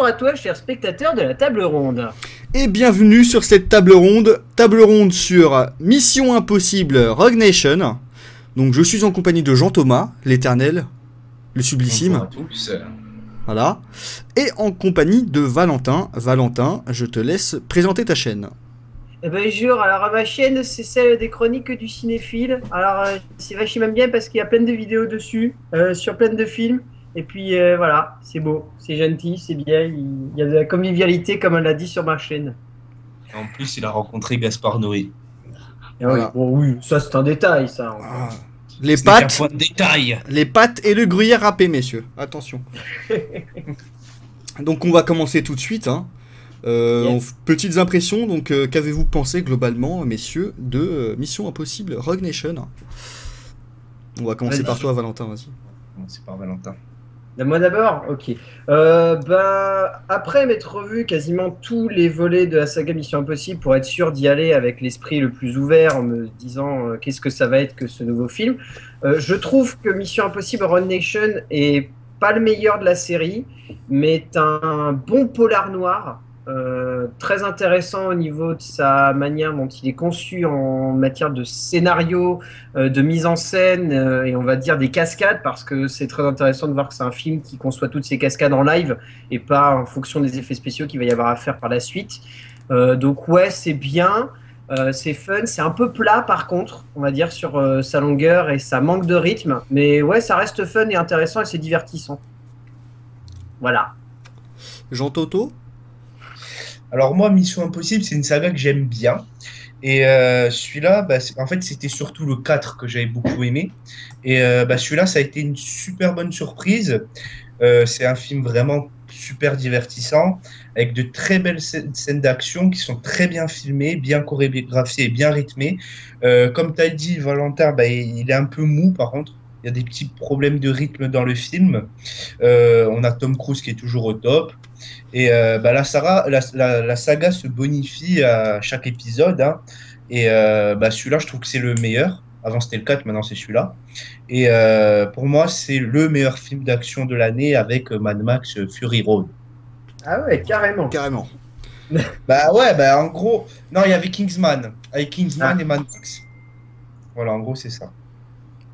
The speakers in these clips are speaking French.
bonjour à toi, cher spectateur de la table ronde. Et bienvenue sur cette table ronde sur Mission Impossible Rogue Nation. Donc je suis en compagnie de Jean-Thomas, l'éternel, le sublissime. Bonjour à tous. Voilà. Et en compagnie de Valentin. Valentin, je te laisse présenter ta chaîne. Eh ben jure, alors ma chaîne c'est celle des chroniques du cinéphile. Alors c'est vachement bien parce qu'il y a plein de vidéos dessus, sur plein de films. Et puis voilà, c'est beau, c'est gentil, c'est bien, il y a de la convivialité comme on l'a dit sur ma chaîne. En plus, il a rencontré Gaspard Noé. Et voilà. Oui, bon, oui, ça c'est un détail ça. Ah. Les C'est pâtes, un point de détail. les pâtes et le gruyère râpé, messieurs. Attention. Donc on va commencer tout de suite. Hein. Yes. Petites impressions. Donc qu'avez-vous pensé globalement, messieurs, de Mission Impossible Rogue Nation? On va commencer par toi, Valentin. Vas-y. C'est par Valentin. Moi d'abord, ok. Après m'être revu quasiment tous les volets de la saga Mission Impossible pour être sûr d'y aller avec l'esprit le plus ouvert en me disant qu'est-ce que ça va être que ce nouveau film, je trouve que Mission Impossible Rogue Nation est pas le meilleur de la série, mais est un bon polar noir. Très intéressant au niveau de sa manière dont il est conçu en matière de scénario, de mise en scène et on va dire des cascades, parce que c'est très intéressant de voir que c'est un film qui conçoit toutes ces cascades en live et pas en fonction des effets spéciaux qu'il va y avoir à faire par la suite. Donc ouais, c'est bien, c'est fun, c'est un peu plat par contre, on va dire, sur sa longueur et sa manque de rythme, mais ouais, ça reste fun et intéressant et c'est divertissant. Voilà. Jean Toto. Alors moi, Mission Impossible, c'est une saga que j'aime bien. Et celui-là, en fait, c'était surtout le 4 que j'avais beaucoup aimé. Et celui-là, ça a été une super bonne surprise. C'est un film vraiment super divertissant, avec de très belles scènes d'action qui sont très bien filmées, bien chorégraphiées et bien rythmées. Comme tu as dit, Valentin, il est un peu mou par contre. Il y a des petits problèmes de rythme dans le film. On a Tom Cruise qui est toujours au top. Et la saga se bonifie à chaque épisode. Hein. Et celui-là, je trouve que c'est le meilleur. Avant, c'était le 4, maintenant, c'est celui-là. Et pour moi, c'est le meilleur film d'action de l'année avec Mad Max Fury Road. Ah ouais, carrément. Carrément. En gros, non, il y avait Kingsman. Avec Kingsman et Mad Max. Voilà, en gros, c'est ça.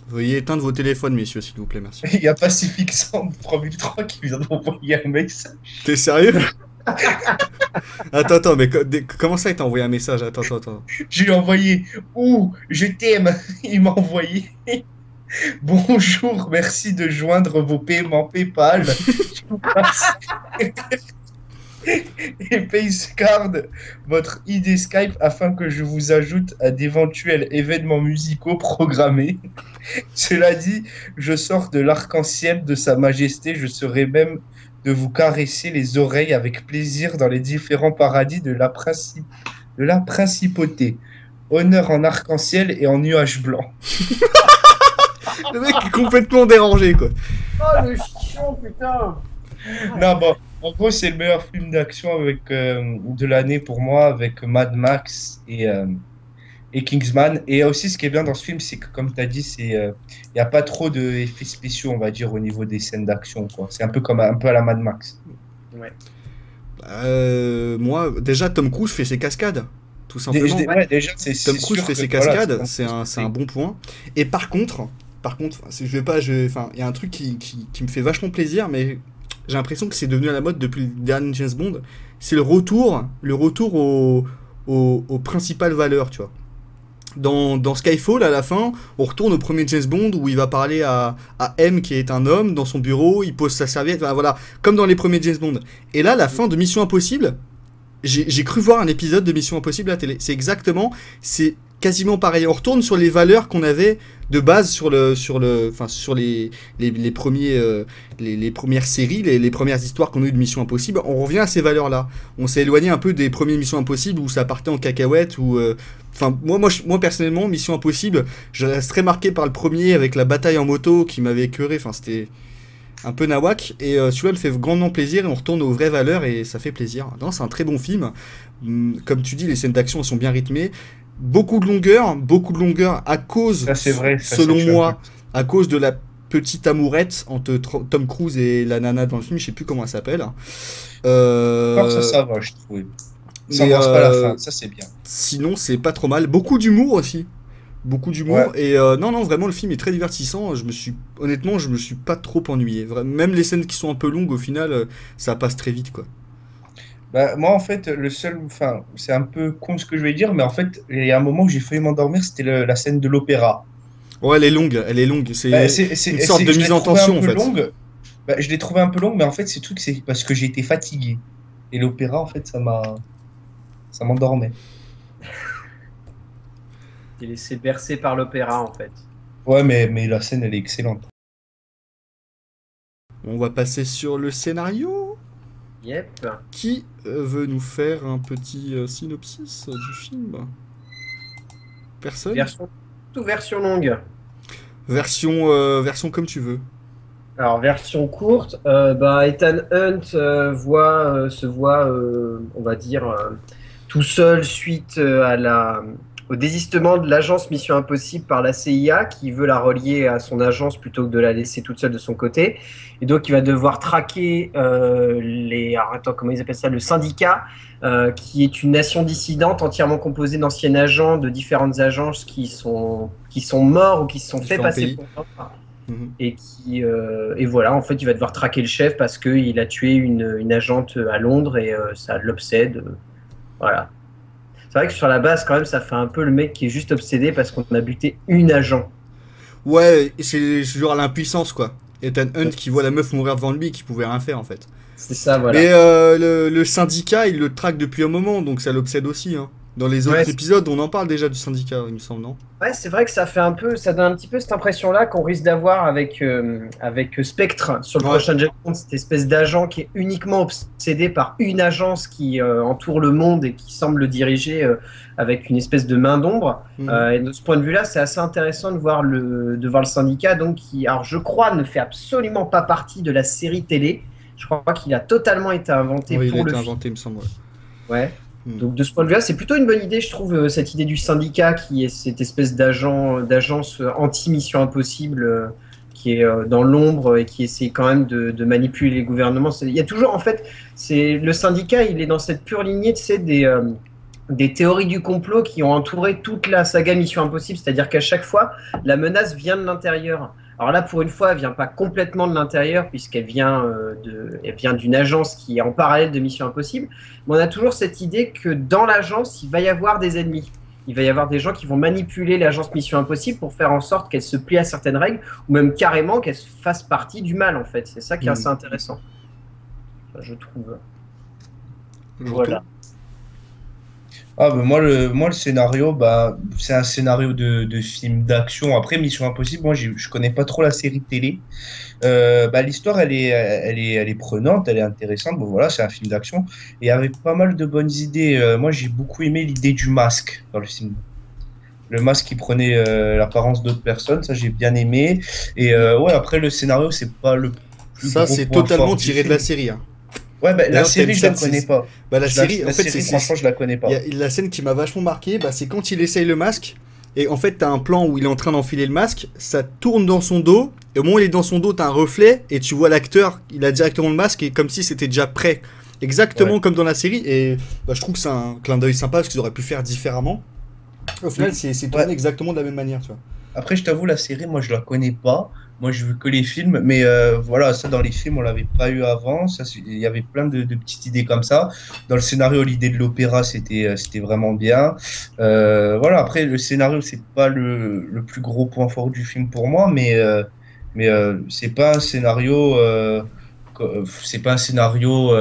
Veuillez éteindre vos téléphones, messieurs, s'il vous plaît, merci. Il y a Pacific Sound 3003 qui vient d'envoyer un message. T'es sérieux? Attends, mais comment ça, il t'a envoyé un message? Attends. Je lui ai envoyé « Ouh, je t'aime !» Il m'a envoyé « Bonjour, merci de joindre vos paiements PayPal. Et PayCard, votre ID Skype, afin que je vous ajoute à d'éventuels événements musicaux programmés. Cela dit, je sors de l'arc-en-ciel de Sa Majesté, je serai même de vous caresser les oreilles avec plaisir dans les différents paradis de la principauté. Honneur en arc-en-ciel et en nuages blancs. » Le mec est complètement dérangé, quoi. Oh le chiant, putain. Non, bon, en gros, c'est le meilleur film d'action avec de l'année pour moi, avec Mad Max et Kingsman. Et aussi, ce qui est bien dans ce film, c'est que, comme tu as dit, il n'y a pas trop d'effets spéciaux, on va dire, au niveau des scènes d'action, quoi. C'est un peu comme un peu à la Mad Max. Ouais. Moi, déjà, Tom Cruise fait ses cascades, tout simplement. Déjà, Tom Cruise fait ses cascades, c'est un bon point. Et par contre, il y a un truc qui me fait vachement plaisir, mais j'ai l'impression que c'est devenu à la mode depuis le dernier James Bond. C'est le retour aux principales valeurs, tu vois. Dans Skyfall, à la fin, on retourne au premier James Bond où il va parler à M, qui est un homme, dans son bureau, il pose sa serviette, voilà, comme dans les premiers James Bond. Et là, la fin de Mission Impossible, j'ai cru voir un épisode de Mission Impossible à la télé. C'est quasiment pareil. On retourne sur les valeurs qu'on avait de base sur les premières séries, les premières histoires qu'on a eues de Mission Impossible. On revient à ces valeurs-là. On s'est éloigné un peu des premiers Missions Impossible où ça partait en cacahuète. Moi personnellement, Mission Impossible, je reste très marqué par le premier avec la bataille en moto qui m'avait écœuré. Enfin, c'était un peu nawak. Et celui-là me fait grandement plaisir et on retourne aux vraies valeurs et ça fait plaisir. Non, c'est un très bon film. Comme tu dis, les scènes d'action sont bien rythmées. Beaucoup de longueur à cause, Ça, c'est vrai, selon moi, à cause de la petite amourette entre Tom Cruise et la nana dans le film, je sais plus comment elle s'appelle. Ça va, je trouve. Ça mais, marche pas à la fin, ça c'est bien. Sinon, c'est pas trop mal. Beaucoup d'humour aussi. Beaucoup d'humour. Ouais. Et non, vraiment, le film est très divertissant. Honnêtement, je me suis pas trop ennuyé. Même les scènes qui sont un peu longues, au final, ça passe très vite, quoi. Bah, moi, en fait, enfin, c'est un peu con ce que je vais dire, mais en fait, il y a un moment où j'ai failli m'endormir, c'était la scène de l'opéra. Ouais, elle est longue, elle est longue. C'est Bah, une sorte de je l'ai mise en trouvée tension, un en peu fait. longue. Bah, je l'ai trouvé un peu longue, mais en fait, c'est parce que j'ai été fatigué. Et l'opéra, en fait, ça m'endormait. T'es laissé bercer par l'opéra, en fait. Ouais, mais la scène, elle est excellente. On va passer sur le scénario. Yep. Qui veut nous faire un petit synopsis du film? Personne? Version longue. Version comme tu veux. Alors, version courte, Ethan Hunt se voit, on va dire, tout seul suite au désistement de l'agence Mission Impossible par la CIA qui veut la relier à son agence plutôt que de la laisser toute seule de son côté. Et donc, il va devoir traquer comment ils appellent ça, le syndicat, qui est une nation dissidente entièrement composée d'anciens agents de différentes agences qui sont morts ou qui se sont fait passer pour morts. Et voilà, en fait, il va devoir traquer le chef parce qu'il a tué une agente à Londres et ça l'obsède. Voilà. C'est vrai que sur la base, quand même, ça fait un peu le mec qui est juste obsédé parce qu'on a buté une agent. Ouais, c'est genre l'impuissance, quoi. Ethan Hunt qui voit la meuf mourir devant lui et qui pouvait rien faire, en fait. C'est ça, voilà. Mais le syndicat, il le traque depuis un moment, donc ça l'obsède aussi, hein. Dans les autres épisodes, on en parle déjà du syndicat, il me semble, non? Ouais, c'est vrai que ça donne un petit peu cette impression-là qu'on risque d'avoir avec Spectre sur le prochain James Bond, cette espèce d'agent qui est uniquement obsédé par une agence qui entoure le monde et qui semble le diriger avec une espèce de main d'ombre. Et de ce point de vue-là, c'est assez intéressant de voir le syndicat, donc qui, alors je crois, ne fait absolument pas partie de la série télé. Je crois qu'il a totalement été inventé pour le film. Oui, il a été inventé, il me semble. Ouais. Donc de ce point de vue-là, c'est plutôt une bonne idée, je trouve, cette idée du syndicat qui est cette espèce d'agence anti-mission impossible qui est dans l'ombre et qui essaie quand même de manipuler les gouvernements. Il y a toujours, en fait, le syndicat, il est dans cette pure lignée, tu sais, des théories du complot qui ont entouré toute la saga Mission Impossible, c'est-à-dire qu'à chaque fois, la menace vient de l'intérieur. Alors là, pour une fois, elle vient pas complètement de l'intérieur puisqu'elle vient d'une agence qui est en parallèle de Mission Impossible. Mais on a toujours cette idée que dans l'agence, il va y avoir des ennemis. Il va y avoir des gens qui vont manipuler l'agence Mission Impossible pour faire en sorte qu'elle se plie à certaines règles ou même carrément qu'elle fasse partie du mal, en fait. C'est ça qui est assez intéressant. Enfin, je trouve. Voilà. Ah, moi, le scénario, c'est un scénario de film d'action. Après, Mission Impossible, moi, je connais pas trop la série télé. L'histoire, elle est prenante, elle est intéressante. Bon, voilà, c'est un film d'action. Et avec pas mal de bonnes idées. Moi, j'ai beaucoup aimé l'idée du masque dans le film. Le masque qui prenait l'apparence d'autres personnes, ça, j'ai bien aimé. Et après, le scénario, c'est pas le plus ça, gros c'est point totalement fort du tiré de film. la série, hein. Ouais, la série, je la connais pas. La série, en fait, franchement, je la connais pas. La scène qui m'a vachement marqué, c'est quand il essaye le masque, et en fait, t'as un plan où il est en train d'enfiler le masque, ça tourne dans son dos, et au moment où il est dans son dos, t'as un reflet, et tu vois l'acteur, il a directement le masque, et comme si c'était déjà prêt. Exactement comme dans la série, et je trouve que c'est un clin d'œil sympa, parce qu'ils auraient pu faire différemment. Au final, c'est tourné exactement de la même manière, tu vois. Après, je t'avoue, la série, moi, je la connais pas. Moi, je vu que les films, mais voilà, ça, dans les films, on l'avait pas eu avant. Il y avait plein de petites idées comme ça. Dans le scénario, l'idée de l'opéra, c'était vraiment bien. Voilà, après, le scénario, c'est pas le plus gros point fort du film pour moi, mais c'est pas un scénario. C'est pas un scénario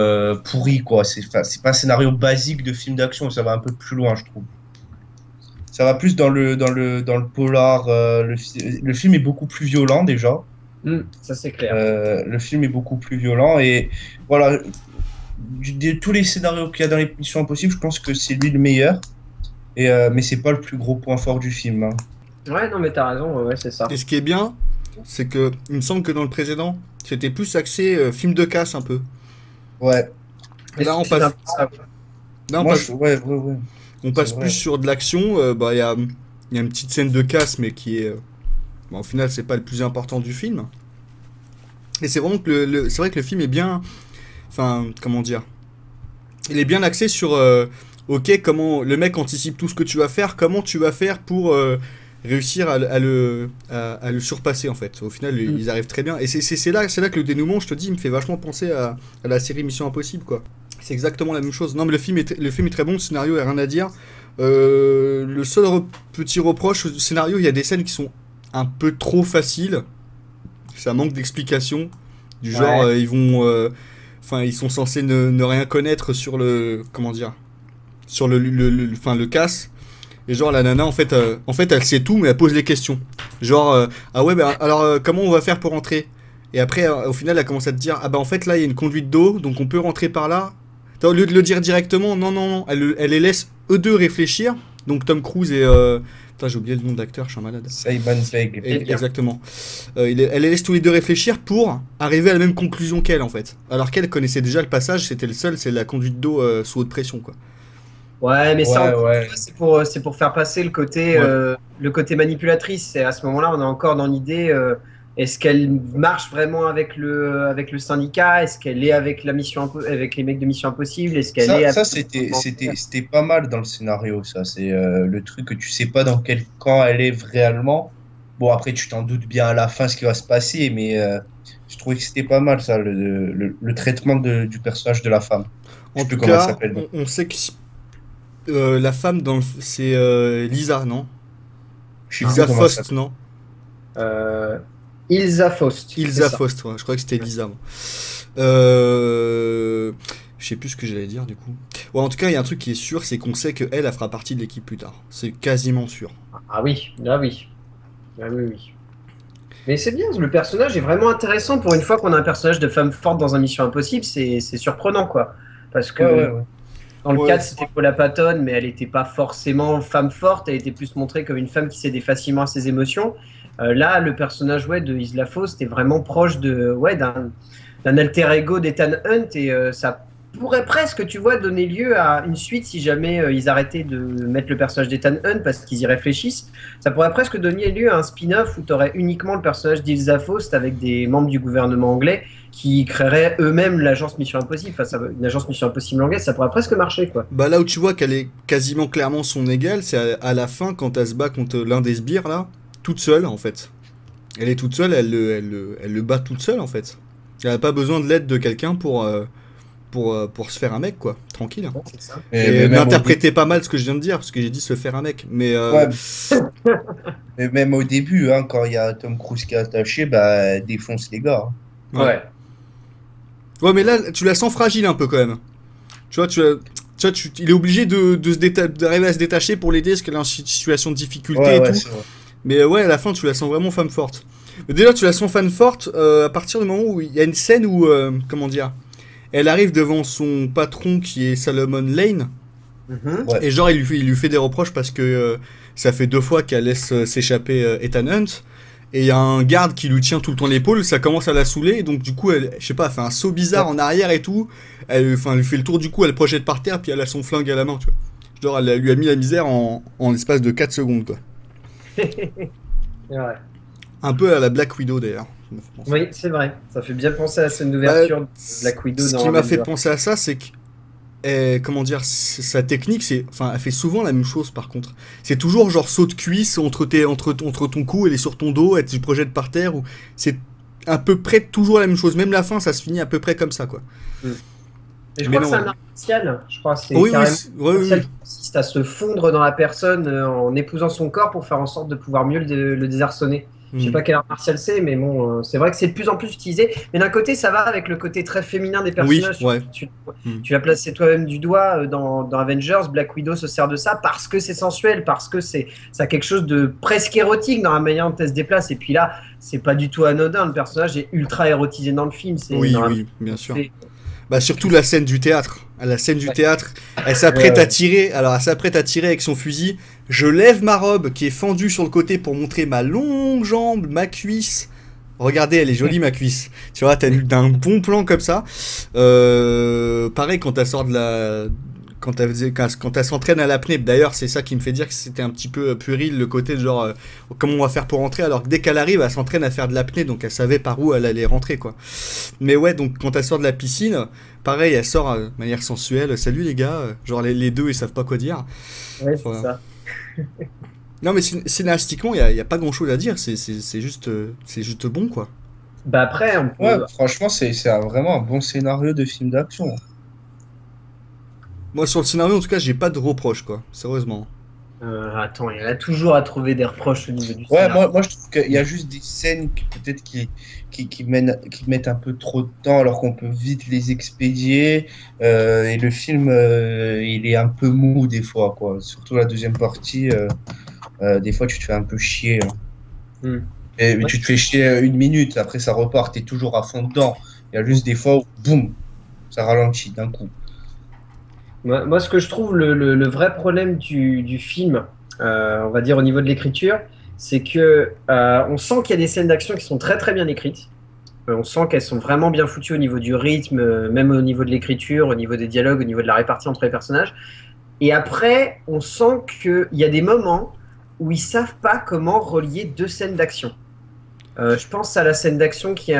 pourri, quoi. C'est pas un scénario basique de film d'action. Ça va un peu plus loin, je trouve. Ça va plus dans le polar. Le film est beaucoup plus violent déjà. Ça c'est clair. Le film est beaucoup plus violent et voilà. De tous les scénarios qu'il y a dans les Missions Impossibles, je pense que c'est lui le meilleur. Mais c'est pas le plus gros point fort du film. Hein. Ouais, non mais t'as raison, ouais, c'est ça. Et ce qui est bien, c'est que il me semble que dans le précédent, c'était plus axé film de casse un peu. Ouais. Et là on passe. On passe plus sur de l'action. Il y a une petite scène de casse, mais qui est. Au final, c'est pas le plus important du film. Et c'est vraiment que c'est vrai que le film est bien, enfin, comment dire, il est bien axé sur, ok, comment le mec anticipe tout ce que tu vas faire, comment tu vas faire pour réussir à le surpasser en fait. Au final, ils arrivent très bien. Et c'est là que le dénouement, je te dis, me fait vachement penser à la série Mission Impossible, quoi. C'est exactement la même chose. Non, mais le film est très bon, le scénario, il n'y a rien à dire. Le seul petit reproche au scénario, il y a des scènes qui sont un peu trop faciles. Ça manque d'explication. Du genre, ils vont... Enfin, ils sont censés ne rien connaître sur le... Comment dire, sur le casse. Et genre, la nana, en fait, elle sait tout, mais elle pose les questions. Genre, ah ouais, bah, alors, comment on va faire pour rentrer? Et après, au final, elle commence à te dire, ah bah en fait, là, il y a une conduite d'eau, donc on peut rentrer par là. Au lieu de le dire directement, non. Elle les laisse eux deux réfléchir. Donc Tom Cruise et... Putain, j'ai oublié le nom d'acteur, je suis un malade. Simon Pegg. Exactement. Elle les laisse tous les deux réfléchir pour arriver à la même conclusion qu'elle, en fait. Alors qu'elle connaissait déjà le passage, c'était le seul, c'est la conduite d'eau sous haute pression, quoi. Ouais, mais ça, Ouais. c'est pour faire passer le côté manipulatrice. Et à ce moment-là, on est encore dans l'idée, est-ce qu'elle marche vraiment avec le syndicat? Est-ce qu'elle est avec avec les mecs de Mission Impossible? Est-ce qu'elle est Ça avec... c'était pas mal dans le scénario, ça. C'est le truc que tu sais pas dans quel camp elle est réellement. Bon, après, tu t'en doutes bien à la fin ce qui va se passer, mais je trouvais que c'était pas mal, ça, le traitement du personnage de la femme. Je En sais plus tout comment elle cas, s'appelle. on sait que la femme, c'est Lisa, non? Je sais plus Lisa comment elle Faust, s'appelle. non? Euh, Ilsa Faust. Ilsa c'est ça. Faust, ouais, je crois que c'était Lisa, moi. Je sais plus ce que j'allais dire, du coup. Ouais, en tout cas, il y a un truc qui est sûr, c'est qu'on sait qu'elle, elle fera partie de l'équipe plus tard. C'est quasiment sûr. Ah oui, là oui. Ah oui, oui. Mais c'est bien, le personnage est vraiment intéressant. Pour une fois qu'on a un personnage de femme forte dans un Mission Impossible, c'est surprenant, quoi. Parce que Ouais. dans le Ouais. 4, c'était Paula Patton, mais elle n'était pas forcément femme forte, elle était plus montrée comme une femme qui cédait facilement à ses émotions. Là, le personnage de Isla Faust est vraiment proche d'un alter ego d'Ethan Hunt, et ça pourrait presque, tu vois, donner lieu à une suite si jamais ils arrêtaient de mettre le personnage d'Ethan Hunt parce qu'ils y réfléchissent. Ça pourrait presque donner lieu à un spin-off où tu aurais uniquement le personnage d'Ilsa Faust avec des membres du gouvernement anglais qui créeraient eux-mêmes l'agence Mission Impossible. Enfin, une agence Mission Impossible anglaise, ça pourrait presque marcher, quoi. Bah là où tu vois qu'elle est quasiment clairement son égale, c'est à la fin quand elle se bat contre l'un des sbires là, toute seule en fait. Elle est toute seule, elle le bat toute seule en fait. Elle a pas besoin de l'aide de quelqu'un pour se faire un mec quoi, tranquille. Bon, c'est ça. Et même n'interprétez pas mal ce que je viens de dire parce que j'ai dit se faire un mec, mais Ouais, mais même au début, hein, quand il y a Tom Cruise qui est attaché, bah, elle défonce les gars. Hein. ouais. Ouais, mais là tu la sens fragile un peu quand même. Tu vois, il est obligé d'arriver à se détacher pour l'aider parce qu'elle est en situation de difficulté et tout. C'est vrai. Mais ouais, à la fin, tu la sens vraiment femme forte. Mais déjà, tu la sens femme forte à partir du moment où il y a une scène où, comment dire, elle arrive devant son patron qui est Solomon Lane. Mhm. Ouais. Et genre, il lui fait des reproches parce que ça fait 2 fois qu'elle laisse s'échapper Ethan Hunt. Et il y a un garde qui lui tient tout le temps l'épaule, ça commence à la saouler. Et donc, du coup, elle, je sais pas, elle fait un saut bizarre en arrière et tout. Elle lui fait le tour du cou, elle le projette par terre, puis elle a son flingue à la main, tu vois. Genre, elle lui a mis la misère en l'espace de 4 secondes, quoi. Ouais. Un peu à la Black Widow d'ailleurs. Oui, c'est vrai. Ça fait bien penser à la scène d'ouverture de Black Widow Ce dans qui m'a fait Avengers. penser à ça, c'est que comment dire, sa technique, enfin, elle fait souvent la même chose par contre. C'est toujours genre saut de cuisse entre ton cou, elle est sur ton dos, elle te projette par terre, ou c'est à peu près toujours la même chose. Même la fin, ça se finit à peu près comme ça, quoi. Et je Mais crois que non, c'est un art martial. Je crois que c'est Oui, carrément oui, un art martial oui. qui consiste à se fondre dans la personne en épousant son corps pour faire en sorte de pouvoir mieux le désarçonner. Je sais Mm. pas quel art martial c'est, mais bon, c'est vrai que c'est de plus en plus utilisé. Mais d'un côté, ça va avec le côté très féminin des Oui, personnages. ouais. Mm. Tu l'as placé toi-même du doigt dans Avengers. Black Widow se sert de ça parce que c'est sensuel, parce que ça a quelque chose de presque érotique dans la manière dont elle se déplace. Et puis là, c'est pas du tout anodin. Le personnage est ultra érotisé dans le film. Oui, dans oui, bien sûr. c'est- Bah surtout la scène du théâtre. À la scène du Ouais. théâtre, elle s'apprête Ouais. à tirer. Alors elle s'apprête à tirer avec son fusil. Je lève ma robe qui est fendue sur le côté pour montrer ma longue jambe, ma cuisse. Regardez, elle est jolie ma cuisse. Tu vois, t'as un bon plan comme ça. Pareil quand quand elle s'entraîne à l'apnée. D'ailleurs, c'est ça qui me fait dire que c'était un petit peu puéril, le côté de genre, comment on va faire pour rentrer, alors que dès qu'elle arrive, elle s'entraîne à faire de l'apnée, donc elle savait par où elle allait rentrer, quoi. Mais ouais, donc quand elle sort de la piscine, pareil, elle sort de manière sensuelle. Salut les gars, genre les deux, ils savent pas quoi dire. Ouais, c'est ça. Non, mais scénaristiquement, il y a pas grand-chose à dire, c'est juste, bon, quoi. Bah après, on peut... Ouais, franchement, c'est vraiment un bon scénario de film d'action. Moi, sur le scénario, en tout cas, j'ai pas de reproches, quoi, sérieusement. Attends, il y en a toujours à trouver des reproches au niveau du Ouais, scénario. moi je trouve qu'il y a juste des scènes qui peut-être qui mettent un peu trop de temps alors qu'on peut vite les expédier. Et le film, il est un peu mou des fois, quoi. Surtout la deuxième partie, des fois tu te fais un peu chier, hein. Hmm. Et Ouais. tu te fais chier 1 minute, après ça repart, t'es toujours à fond dedans. Il y a juste des fois où, boum, ça ralentit d'un coup. Moi, ce que je trouve le vrai problème du film, on va dire au niveau de l'écriture, c'est que on sent qu'il y a des scènes d'action qui sont très très bien écrites. On sent qu'elles sont vraiment bien foutues au niveau du rythme, même au niveau de l'écriture, au niveau des dialogues, au niveau de la répartie entre les personnages. Et après, on sent qu'il y a des moments où ils savent pas comment relier deux scènes d'action. Je pense à la scène d'action qui est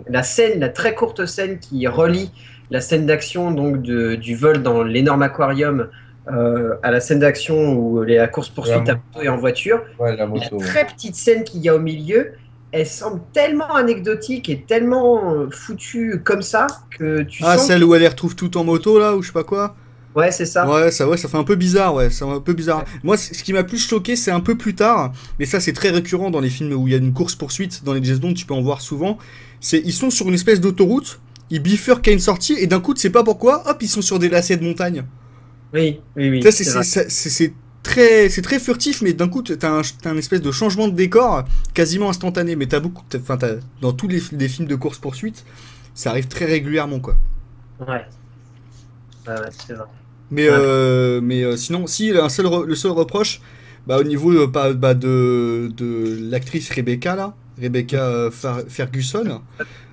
la scène, la très courte scène qui relie la scène d'action donc du vol dans l'énorme aquarium à la scène d'action où la course-poursuite à moto et en voiture. Ouais, la La moto. Ouais. très petite scène qu'il y a au milieu, elle semble tellement anecdotique et tellement foutue comme ça que tu Ah, sens celle que... où elle les retrouve toutes en moto, là, ou je sais pas quoi. Ouais, c'est ça. Ouais, ça fait un peu bizarre, ouais, c'est un peu bizarre. Moi, ce qui m'a plus choqué, c'est un peu plus tard, mais ça, c'est très récurrent dans les films où il y a une course-poursuite, dans les James Bond, tu peux en voir souvent. Ils sont sur une espèce d'autoroute, ils bifurquent à une sortie, et d'un coup, tu sais pas pourquoi, hop, ils sont sur des lacets de montagne. Oui, oui, oui. Ça, C'est vrai. c'est très furtif, mais d'un coup, t'as un espèce de changement de décor quasiment instantané. Mais dans tous les films de course-poursuite, ça arrive très régulièrement, quoi. Ouais, ouais, c'est vrai. Mais, Ouais. sinon, si, le seul reproche, bah, au niveau de l'actrice Rebecca, là, Rebecca Ferguson,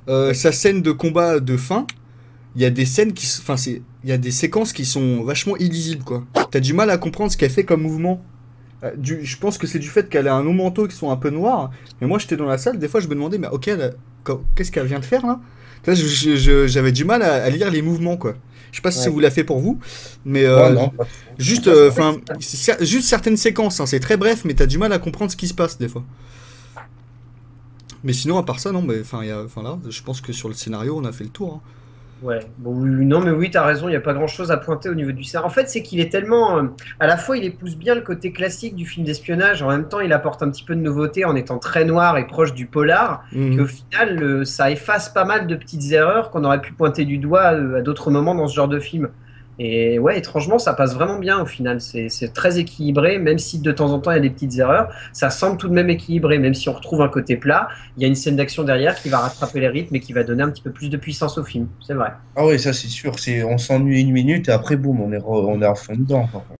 sa scène de combat de fin, il y a des scènes il y a des séquences qui sont vachement illisibles, quoi. T'as du mal à comprendre ce qu'elle fait comme mouvement. Je pense que c'est du fait qu'elle a un long manteau qui sont un peu noirs. Mais moi, j'étais dans la salle, des fois, je me demandais, mais ok, qu'est-ce qu'elle vient de faire là? J'avais du mal à lire les mouvements, quoi. Je sais pas si ça Ouais. vous l'a fait pour vous, mais Ouais, non, pas trop. juste, juste certaines séquences, hein, c'est très bref, mais t'as du mal à comprendre ce qui se passe des fois. Mais sinon, à part ça, non, mais là, je pense que sur le scénario, on a fait le tour, hein. Ouais, bon, oui, non, mais oui, t'as raison, il n'y a pas grand-chose à pointer au niveau du scénario. En fait, c'est qu'il est tellement. À la fois, il épouse bien le côté classique du film d'espionnage, en même temps, il apporte un petit peu de nouveauté en étant très noir et proche du polar, qu'au Mhm. final, ça efface pas mal de petites erreurs qu'on aurait pu pointer du doigt à d'autres moments dans ce genre de film. Et ouais, étrangement, ça passe vraiment bien au final. C'est très équilibré, même si de temps en temps il y a des petites erreurs, ça semble tout de même équilibré, même si on retrouve un côté plat. Il y a une scène d'action derrière qui va rattraper les rythmes et qui va donner un petit peu plus de puissance au film. C'est vrai. Ah oui, ça c'est sûr. On s'ennuie 1 minute et après, boum, on est à fond dedans, par contre.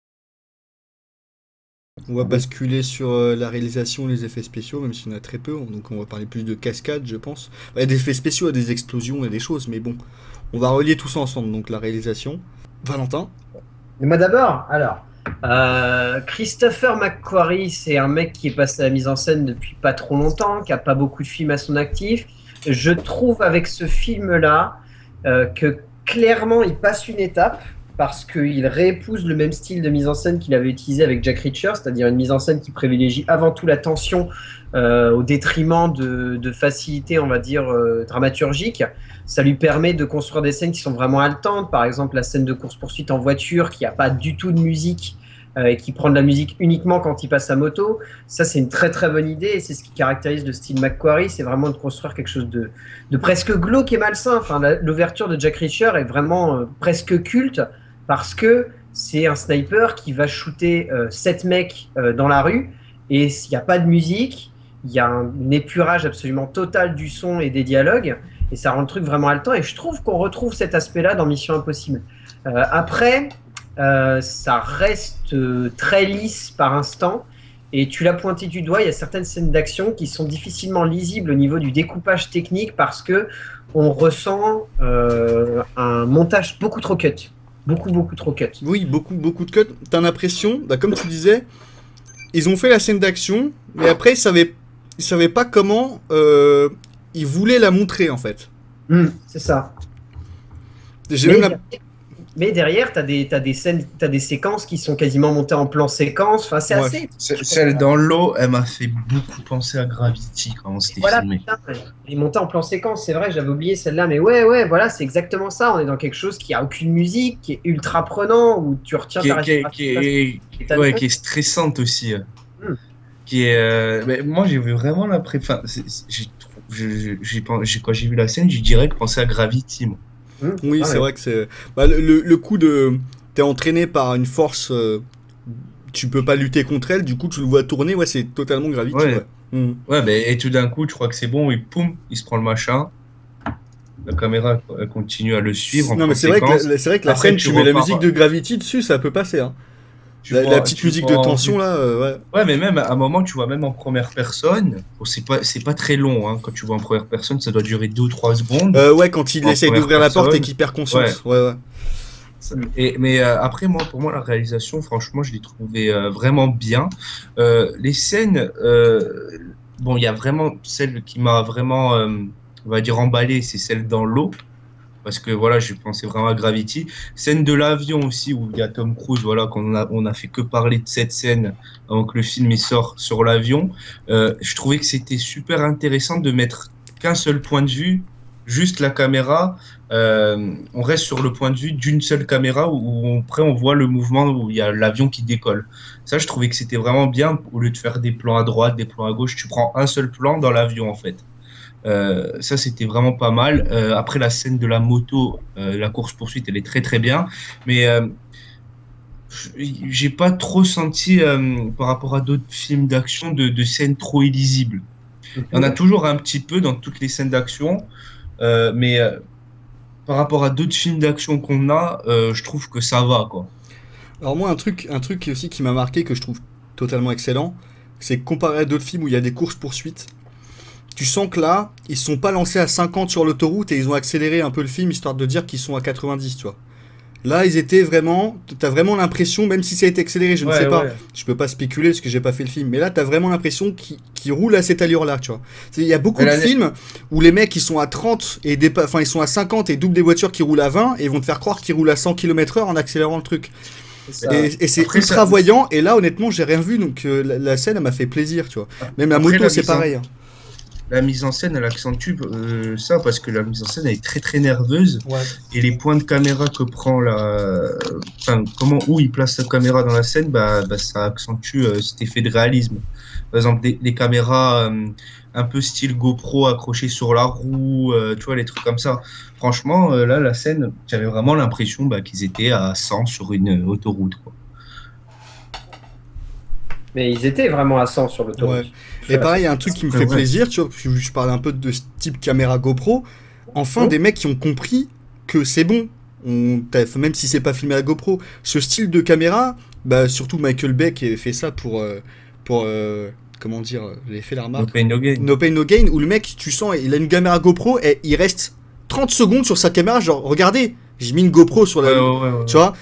On va basculer sur la réalisation, les effets spéciaux, même s'il y en a très peu, donc on va parler plus de cascades, je pense. Il y a des effets spéciaux, des explosions et des choses, mais bon, on va relier tout ça ensemble, donc la réalisation. Valentin. Mais moi d'abord, alors, Christopher McQuarrie, c'est un mec qui est passé à la mise en scène depuis pas trop longtemps, qui a pas beaucoup de films à son actif. Je trouve avec ce film-là que clairement il passe une étape parce qu'il réépouse le même style de mise en scène qu'il avait utilisé avec Jack Reacher, c'est-à-dire une mise en scène qui privilégie avant tout la tension au détriment de facilité, on va dire, dramaturgique. Ça lui permet de construire des scènes qui sont vraiment haletantes. Par exemple, la scène de course-poursuite en voiture qui n'a pas du tout de musique et qui prend de la musique uniquement quand il passe à moto. Ça, c'est une très très bonne idée et c'est ce qui caractérise le style McQuarrie. C'est vraiment de construire quelque chose de presque glauque et malsain. Enfin, l'ouverture de Jack Reacher est vraiment presque culte parce que c'est un sniper qui va shooter 7 mecs dans la rue et s'il n'y a pas de musique, il y a un épurage absolument total du son et des dialogues. Et ça rend le truc vraiment haletant. Et je trouve qu'on retrouve cet aspect-là dans Mission Impossible. Après, ça reste très lisse par instant. Et tu l'as pointé du doigt, il y a certaines scènes d'action qui sont difficilement lisibles au niveau du découpage technique parce que on ressent un montage beaucoup trop cut. beaucoup trop cut. Oui, beaucoup de cuts. T'as l'impression, bah, comme tu disais, ils ont fait la scène d'action, mais après ils savaient pas comment ils voulaient la montrer en fait. C'est ça. J'ai Mais même la- Mais derrière, t'as des scènes, t'as des séquences qui sont quasiment montées en plan séquence. Enfin, c'est Ouais. assez. Celle dans l'eau, elle m'a fait beaucoup penser à Gravity quand on s'était Voilà, filmé. putain, il est monté en plan séquence. C'est vrai, j'avais oublié celle-là. Mais ouais, voilà, c'est exactement ça. On est dans quelque chose qui a aucune musique, qui est ultra prenant, où tu retiens Qui ta est, qui est, respiration. ouais, qui est stressante aussi. Hmm. Qui est, mais moi, j'ai vu vraiment enfin, quand j'ai vu la scène, j'ai direct pensé à Gravity, moi. Oui, Ah c'est ouais. vrai que c'est. Bah, le coup de. T'es entraîné par une force. Tu peux pas lutter contre elle, du coup tu le vois tourner, ouais, c'est totalement Gravity. Ouais. Ouais. Mhm. Ouais, mais et tout d'un coup, tu crois que c'est bon, et poum, il se prend le machin. La caméra elle continue à le suivre en Non, mais c'est vrai que conséquence. c'est vrai que la Après, scène, tu tu mets la repars- musique de Gravity dessus, ça peut passer. Hein. Tu La vois, petite tu musique vois de en tension vue- là, ouais. Ouais, mais même à un moment, tu vois même en première personne. Bon, c'est pas très long, hein. Quand tu vois en première personne, ça doit durer 2 ou 3 secondes. Ouais, quand il En essaye première d'ouvrir la porte et personne. qu'il perd conscience. Ouais. Mais après, moi, pour moi, la réalisation, franchement, je l'ai trouvé vraiment bien. Les scènes, bon, il y a vraiment celle qui m'a vraiment, on va dire, emballé, c'est celle dans l'eau. Parce que voilà, je pensais vraiment à Gravity. Scène de l'avion aussi, où il y a Tom Cruise, voilà, on a fait que parler de cette scène avant que le film il sort sur l'avion. Je trouvais que c'était super intéressant de mettre qu'un seul point de vue, juste la caméra. On reste sur le point de vue d'une seule caméra après on voit le mouvement où il y a l'avion qui décolle. Ça, je trouvais que c'était vraiment bien. Au lieu de faire des plans à droite, des plans à gauche, tu prends un seul plan dans l'avion en fait. Ça, c'était vraiment pas mal. Après, la scène de la moto, la course-poursuite, elle est très très bien. Mais j'ai pas trop senti, par rapport à d'autres films d'action, de scènes trop illisibles. Il y en a toujours un petit peu dans toutes les scènes d'action. Mais par rapport à d'autres films d'action qu'on a, je trouve que ça va, quoi. Alors moi, un truc aussi qui m'a marqué, que je trouve totalement excellent, c'est que comparé à d'autres films où il y a des courses-poursuites, tu sens que là, ils se sont pas lancés à 50 sur l'autoroute et ils ont accéléré un peu le film histoire de dire qu'ils sont à 90, tu vois. Là, ils étaient vraiment. T'as vraiment l'impression, même si ça a été accéléré, je ne sais pas, je peux pas spéculer parce que j'ai pas fait le film, mais là, t'as vraiment l'impression qu'ils roulent à cette allure-là, tu vois. Il y a beaucoup de films où les mecs ils sont à 30 et enfin ils sont à 50 et doublent des voitures qui roulent à 20 et ils vont te faire croire qu'ils roulent à 100 km/h en accélérant le truc. Et c'est Après, ultra voyant, et là, honnêtement, j'ai rien vu, donc la scène, elle m'a fait plaisir, tu vois. Même la moto, c'est pareil. Hein. La mise en scène, elle accentue ça parce que la mise en scène elle est très très nerveuse et les points de caméra que prend enfin où il place sa caméra dans la scène, ça accentue cet effet de réalisme. Par exemple, des caméras un peu style GoPro accrochées sur la roue, tu vois, les trucs comme ça. Franchement, là, la scène, j'avais vraiment l'impression qu'ils étaient à 100 sur une autoroute, quoi. Mais ils étaient vraiment à 100 sur l'autoroute. Ouais. Et pareil, il y a un truc qui me fait plaisir, tu vois, parce que je parlais un peu de ce type caméra GoPro. Enfin, des mecs qui ont compris que c'est bon. Même si c'est pas filmé à GoPro, ce style de caméra, surtout Michael Bay qui avait fait ça pour comment dire, il avait fait la remarque. No Pain No Gain. No Pain No Gain, où le mec, tu sens, il a une caméra GoPro et il reste 30 secondes sur sa caméra, genre, regardez, j'ai mis une GoPro sur la... Tu vois.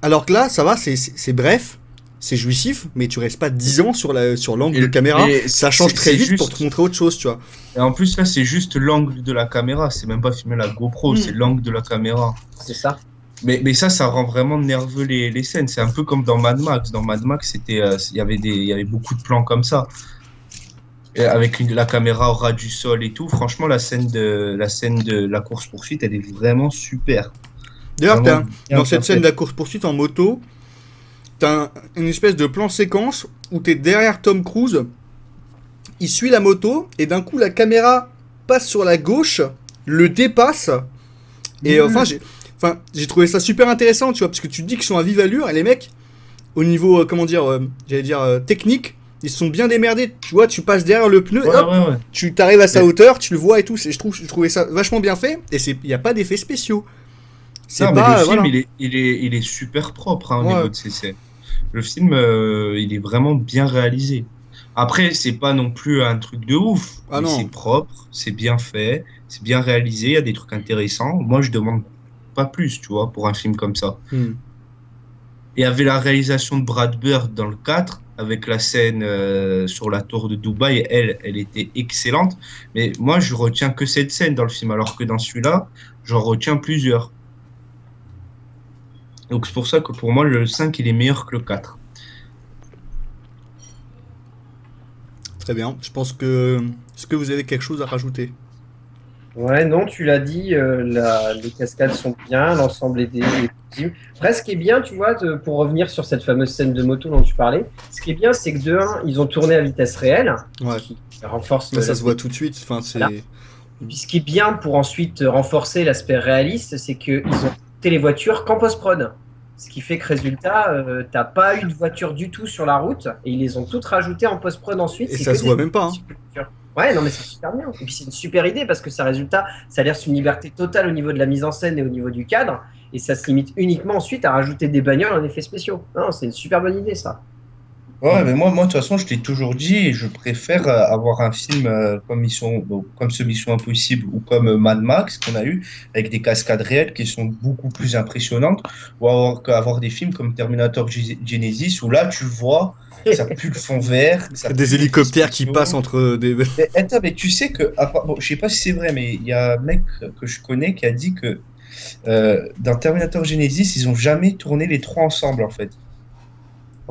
Alors que là, ça va, c'est bref. C'est jouissif, mais tu restes pas 10 ans sur l'angle de caméra. Ça change très vite pour te montrer autre chose, tu vois. Et en plus, là, c'est juste l'angle de la caméra. C'est même pas filmé la GoPro, c'est l'angle de la caméra. C'est ça. Mais ça rend vraiment nerveux les scènes. C'est un peu comme dans Mad Max. Dans Mad Max, il y avait beaucoup de plans comme ça. Et avec la caméra au ras du sol et tout. Franchement, la scène de la course-poursuite, elle est vraiment super. D'ailleurs, dans cette scène de la course-poursuite en moto, t'as une espèce de plan séquence où t'es derrière Tom Cruise, il suit la moto, et d'un coup la caméra passe sur la gauche, le dépasse, et j'ai trouvé ça super intéressant, tu vois, parce que tu te dis qu'ils sont à vive allure, et les mecs, au niveau, technique, ils se sont bien démerdés, tu vois, tu passes derrière le pneu, tu t'arrives à sa hauteur, tu le vois et tout, je trouvais ça vachement bien fait, et il n'y a pas d'effets spéciaux. Le film, il est super propre au niveau de ses scènes. Le film, il est vraiment bien réalisé. Après, c'est pas non plus un truc de ouf. C'est propre, c'est bien fait, c'est bien réalisé, il y a des trucs intéressants. Moi, je demande pas plus, tu vois, pour un film comme ça. Hmm. Et il y avait la réalisation de Brad Bird dans le 4, avec la scène sur la tour de Dubaï, elle était excellente. Mais moi, je retiens que cette scène dans le film, alors que dans celui-là, j'en retiens plusieurs. Donc c'est pour ça que pour moi, le 5, il est meilleur que le 4. Très bien. Je pense que... Est-ce que vous avez quelque chose à rajouter? Ouais, non, tu l'as dit, les cascades sont bien, l'ensemble est possible. Après, ce qui est bien, tu vois, pour revenir sur cette fameuse scène de moto dont tu parlais, ce qui est bien, c'est que de un, ils ont tourné à vitesse réelle, Ouais. ce qui renforce Ça se voit tout de suite. Enfin, c'est... Voilà. Et puis, ce qui est bien pour ensuite renforcer l'aspect réaliste, c'est qu'ils ont monté les voitures qu'en post-prod. Ce qui fait que résultat, t'as pas eu de voiture du tout sur la route et ils les ont toutes rajoutées en post-prod ensuite. Et C'est ça que se des voit même pas, hein. voitures. Ouais, non, mais c'est super bien. Et puis c'est une super idée parce que ça résultat, ça laisse une liberté totale au niveau de la mise en scène et au niveau du cadre. Et ça se limite uniquement ensuite à rajouter des bagnoles en effets spéciaux. Non, c'est une super bonne idée ça. Ouais, mais moi, de toute façon, je t'ai toujours dit, et je préfère avoir un film comme ce Mission Impossible ou comme Mad Max qu'on a eu, avec des cascades réelles qui sont beaucoup plus impressionnantes, qu'avoir des films comme Terminator Genesis, où là, tu vois, ça pue le fond vert, ça pue Des les effets hélicoptères qui spéciaux. passent entre des... Mais, attends, mais tu sais que, bon, je sais pas si c'est vrai, mais il y a un mec que je connais qui a dit que dans Terminator Genesis, ils ont jamais tourné les trois ensemble, en fait.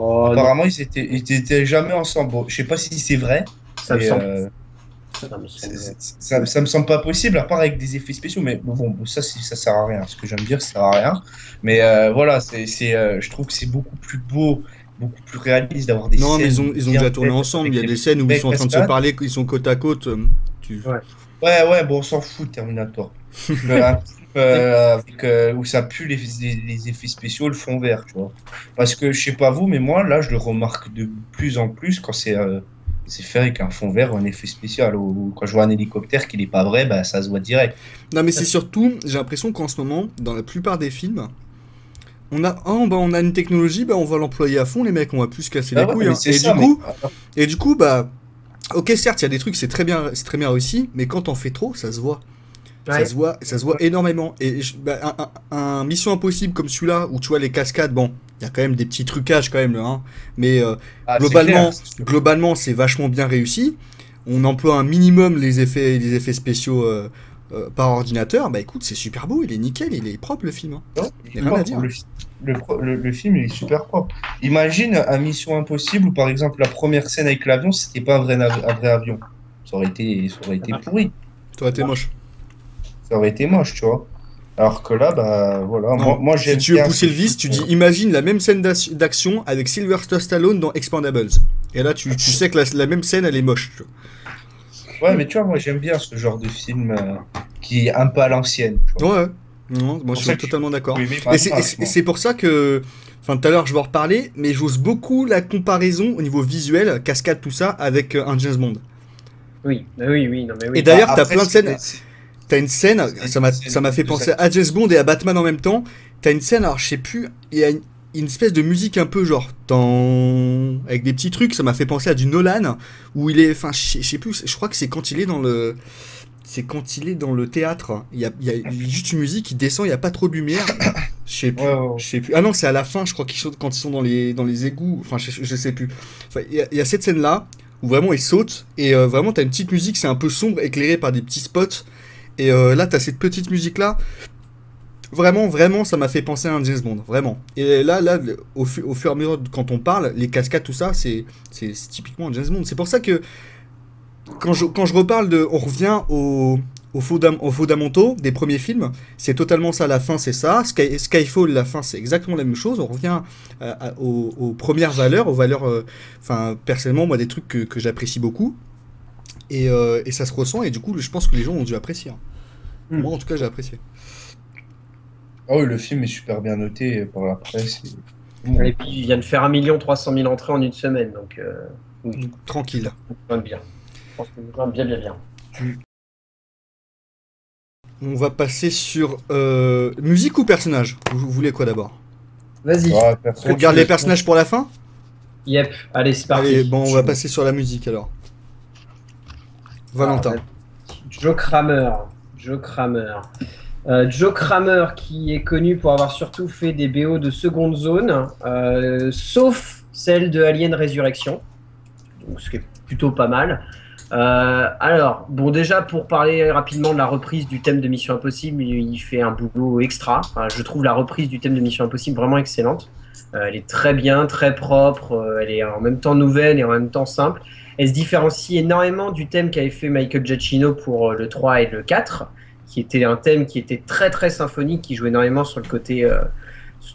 Oh non, Apparemment, ils étaient jamais ensemble. Bon, je sais pas si c'est vrai, ça me mais semble. Non, mais ça me semble pas possible, à part avec des effets spéciaux. Mais bon, ça, ça sert à rien. Ce que j'aime dire, ça sert à rien. Mais voilà, je trouve que c'est beaucoup plus beau, beaucoup plus réaliste d'avoir des Non, mais scènes ils ont bien déjà tourné faites ensemble. avec Il y a des des scènes où ils belles sont en train de se cascades. parler, ils sont côte à côte. Ouais. Ouais, bon, on s'en fout, Terminator. Un film où ça pue les effets spéciaux, le fond vert, tu vois. Parce que, je sais pas vous, mais moi, là, je le remarque de plus en plus quand c'est fait avec un fond vert ou un effet spécial. Ou quand je vois un hélicoptère qui n'est pas vrai, bah, ça se voit direct. Non, mais c'est surtout, j'ai l'impression qu'en ce moment, dans la plupart des films, on a une technologie, bah, on va l'employer à fond, les mecs, on va plus se casser Ah les ouais, couilles. mais Hein. c'est ça, Et du coup, bah, ok, certes, il y a des trucs, c'est très bien réussi, mais quand on fait trop, ça se voit. Ouais. Ça se voit énormément. Et un Mission Impossible comme celui-là, où tu vois les cascades, bon, il y a quand même des petits trucages quand même, là, hein, mais c'est clair, c'est sûr. globalement, c'est vachement bien réussi. On emploie un minimum les effets spéciaux par ordinateur. Bah écoute, c'est super beau, il est nickel, il est propre le film. Hein. Non, Il y a rien à dire. Le film, il est super propre. Imagine un Mission Impossible où, par exemple, la première scène avec l'avion, c'était pas un vrai avion. Ça aurait été pourri. Ça aurait été moche. Ça aurait été moche, tu vois. Alors que là, bah voilà, Non, moi si j'aime tu veux bien pousser ce le vice, film. tu dis imagine la même scène d'action avec Sylvester Stallone dans Expandables. Et là, tu sais que la même scène, elle est moche. Tu vois. Ouais, mais tu vois, moi j'aime bien ce genre de film qui est un peu à l'ancienne. Tu vois. Ouais. Non, moi Pour je ça suis que totalement d'accord. oui, mais Et c'est pour ça que, enfin tout à l'heure je vais en reparler, mais j'ose beaucoup la comparaison au niveau visuel, cascade, tout ça, avec un James Bond. Oui, non, mais oui. Et d'ailleurs, t'as Après, plein de scènes. T'as une scène, ça m'a fait penser à James Bond et à Batman en même temps. T'as une scène, alors je sais plus, il y a une espèce de musique un peu genre avec des petits trucs, ça m'a fait penser à du Nolan où il est, enfin je sais plus, je crois que c'est quand il est dans le théâtre, il y a juste une musique qui descend, il y a pas trop de lumière. Je sais plus, Ouais. je sais plus. Ah non, c'est à la fin, je crois qu'ils sautent quand ils sont dans les égouts, enfin je sais plus. Enfin, il y a cette scène là où vraiment ils sautent et vraiment t'as une petite musique, c'est un peu sombre éclairé par des petits spots. Et là, t'as cette petite musique-là. Vraiment, ça m'a fait penser à un James Bond. Vraiment. Et là au fur et à mesure, quand on parle, les cascades, tout ça, c'est typiquement un James Bond. C'est pour ça que, quand je reparle on revient aux fondamentaux des premiers films, c'est totalement ça. La fin, c'est ça. Skyfall, la fin, c'est exactement la même chose. On revient aux premières valeurs, aux valeurs, personnellement, moi, des trucs que j'apprécie beaucoup. Et ça se ressent, et du coup, je pense que les gens ont dû apprécier. Moi, en tout cas, j'ai apprécié. Ah oui, le film est super bien noté par la presse. Et puis il vient de faire 1 300 000 entrées en une semaine, donc oui. Tranquille. Bien. Je pense que bien. On va passer sur musique ou personnage. Vous voulez quoi d'abord? Vas-y. On regarde les personnages pour la fin? Yep, allez, c'est parti. Allez, bon, on va passer sur la musique alors. Valentin. Joe Kramer. Joe Kramer, qui est connu pour avoir surtout fait des BO de seconde zone, sauf celle de Alien Resurrection, donc ce qui est plutôt pas mal. Alors, bon, déjà pour parler rapidement de la reprise du thème de Mission Impossible, il fait un boulot extra. Enfin, je trouve la reprise du thème de Mission Impossible vraiment excellente. Elle est très bien, très propre, elle est en même temps nouvelle et en même temps simple. Elle se différencie énormément du thème qu'avait fait Michael Giacchino pour le 3 et le 4, qui était un thème qui était très très symphonique, qui jouait énormément sur le côté,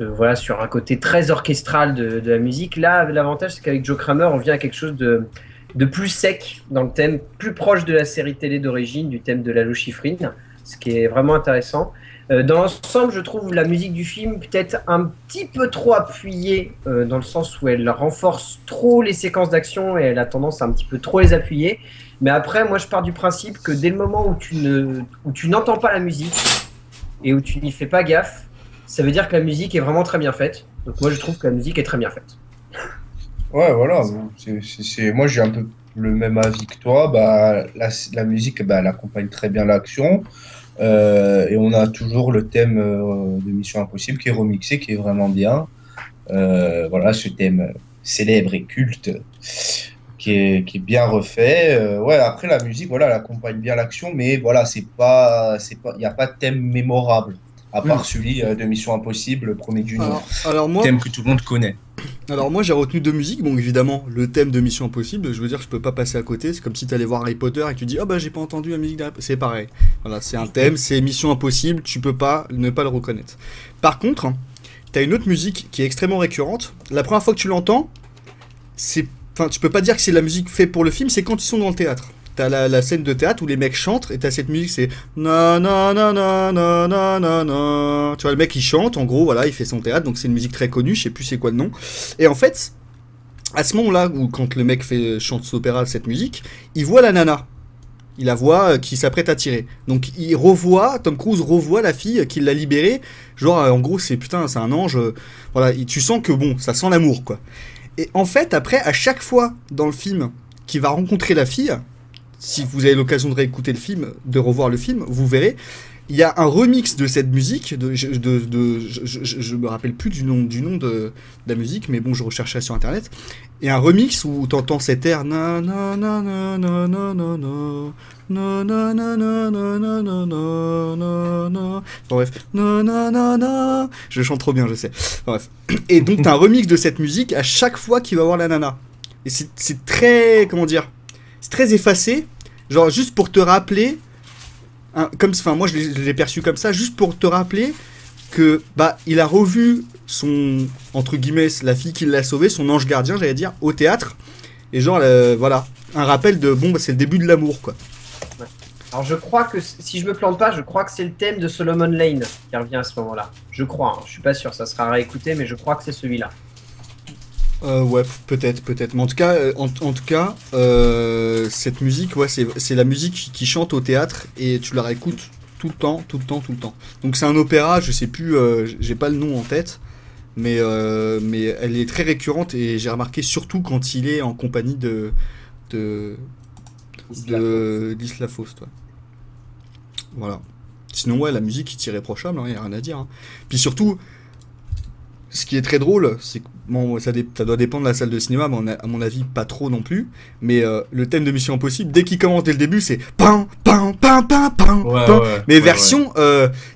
voilà, sur un côté très orchestral de la musique. Là, l'avantage, c'est qu'avec Joe Kramer, on vient à quelque chose de plus sec dans le thème, plus proche de la série télé d'origine, du thème de l'hallochifrine, ce qui est vraiment intéressant. Dans l'ensemble, je trouve la musique du film peut-être un petit peu trop appuyée, dans le sens où elle renforce trop les séquences d'action et elle a tendance à un petit peu trop les appuyer. Mais après, moi, je pars du principe que dès le moment où tu n'entends pas la musique et où tu n'y fais pas gaffe, ça veut dire que la musique est vraiment très bien faite. Donc moi, je trouve que la musique est très bien faite. Ouais, voilà. Moi, j'ai un peu le même avis que toi. Bah, la musique, bah, elle accompagne très bien l'action. Et on a toujours le thème de Mission Impossible qui est remixé, qui est vraiment bien. Voilà, ce thème célèbre et culte qui est bien refait. Ouais, après la musique, voilà, elle accompagne bien l'action, mais voilà, il n'y a pas de thème mémorable, à part celui de Mission Impossible, le premier du nom. Alors moi, Thème que tout le monde connaît. Alors moi j'ai retenu deux musiques, bon évidemment le thème de Mission Impossible, je veux dire je peux pas passer à côté, c'est comme si t'allais voir Harry Potter et que tu dis ah bah j'ai pas entendu la musique d'Harry Potter, c'est pareil, voilà c'est un thème, c'est Mission Impossible, tu peux pas ne pas le reconnaître. Par contre, t'as une autre musique qui est extrêmement récurrente, la première fois que tu l'entends, enfin tu peux pas dire que c'est la musique faite pour le film, c'est quand ils sont dans le théâtre. T'as la scène de théâtre où les mecs chantent et t'as cette musique, c'est na na na na na na na na. Tu vois, le mec il chante, en gros, voilà, il fait son théâtre, donc c'est une musique très connue, je sais plus c'est quoi le nom. Et en fait, à ce moment-là, où quand le mec chante cet opéra, cette musique, il voit la nana. Il la voit qui s'apprête à tirer. Donc Tom Cruise revoit la fille qui l'a libérée. Genre, en gros, c'est un ange. Voilà, tu sens que bon, ça sent l'amour, quoi. Et en fait, après, à chaque fois dans le film qu'il va rencontrer la fille, si vous avez l'occasion de réécouter le film, de revoir le film, vous verrez, il y a un remix de cette musique, je me rappelle plus du nom de la musique, mais bon, je rechercherai sur internet, et un remix où t'entends cet air na na na na na na na na na na na na na na na na. Bref, na na na na. Je chante trop bien, je sais. Bref. Et donc t'as un remix de cette musique à chaque fois qu'il va voir la nana. Et c'est très, comment dire, c'est très effacé. Genre juste pour te rappeler, moi je l'ai perçu comme ça, juste pour te rappeler que bah il a revu son, entre guillemets, la fille qui l'a sauvé, son ange gardien, j'allais dire, au théâtre, et genre voilà, un rappel de bon bah, c'est le début de l'amour quoi. Ouais. Alors je crois que, si je me plante pas, je crois que c'est le thème de Solomon Lane qui revient à ce moment-là. Je crois, je suis pas sûr, ça sera réécouté, mais je crois que c'est celui-là. Ouais, peut-être. Mais en tout cas, cette musique, ouais, c'est la musique qui chante au théâtre et tu la réécoutes tout le temps. Donc c'est un opéra, je sais plus, j'ai pas le nom en tête, mais elle est très récurrente et j'ai remarqué surtout quand il est en compagnie d'Isla Faust. Ouais. Voilà. Sinon, ouais, la musique est irréprochable, hein, y a rien à dire. Hein. Puis surtout. Ce qui est très drôle, c'est que bon, ça doit dépendre de la salle de cinéma, mais à mon avis, pas trop non plus. Mais le thème de Mission Impossible, dès qu'il commence dès le début, c'est pam, pam, pam, pam, pam, pam. Mais version,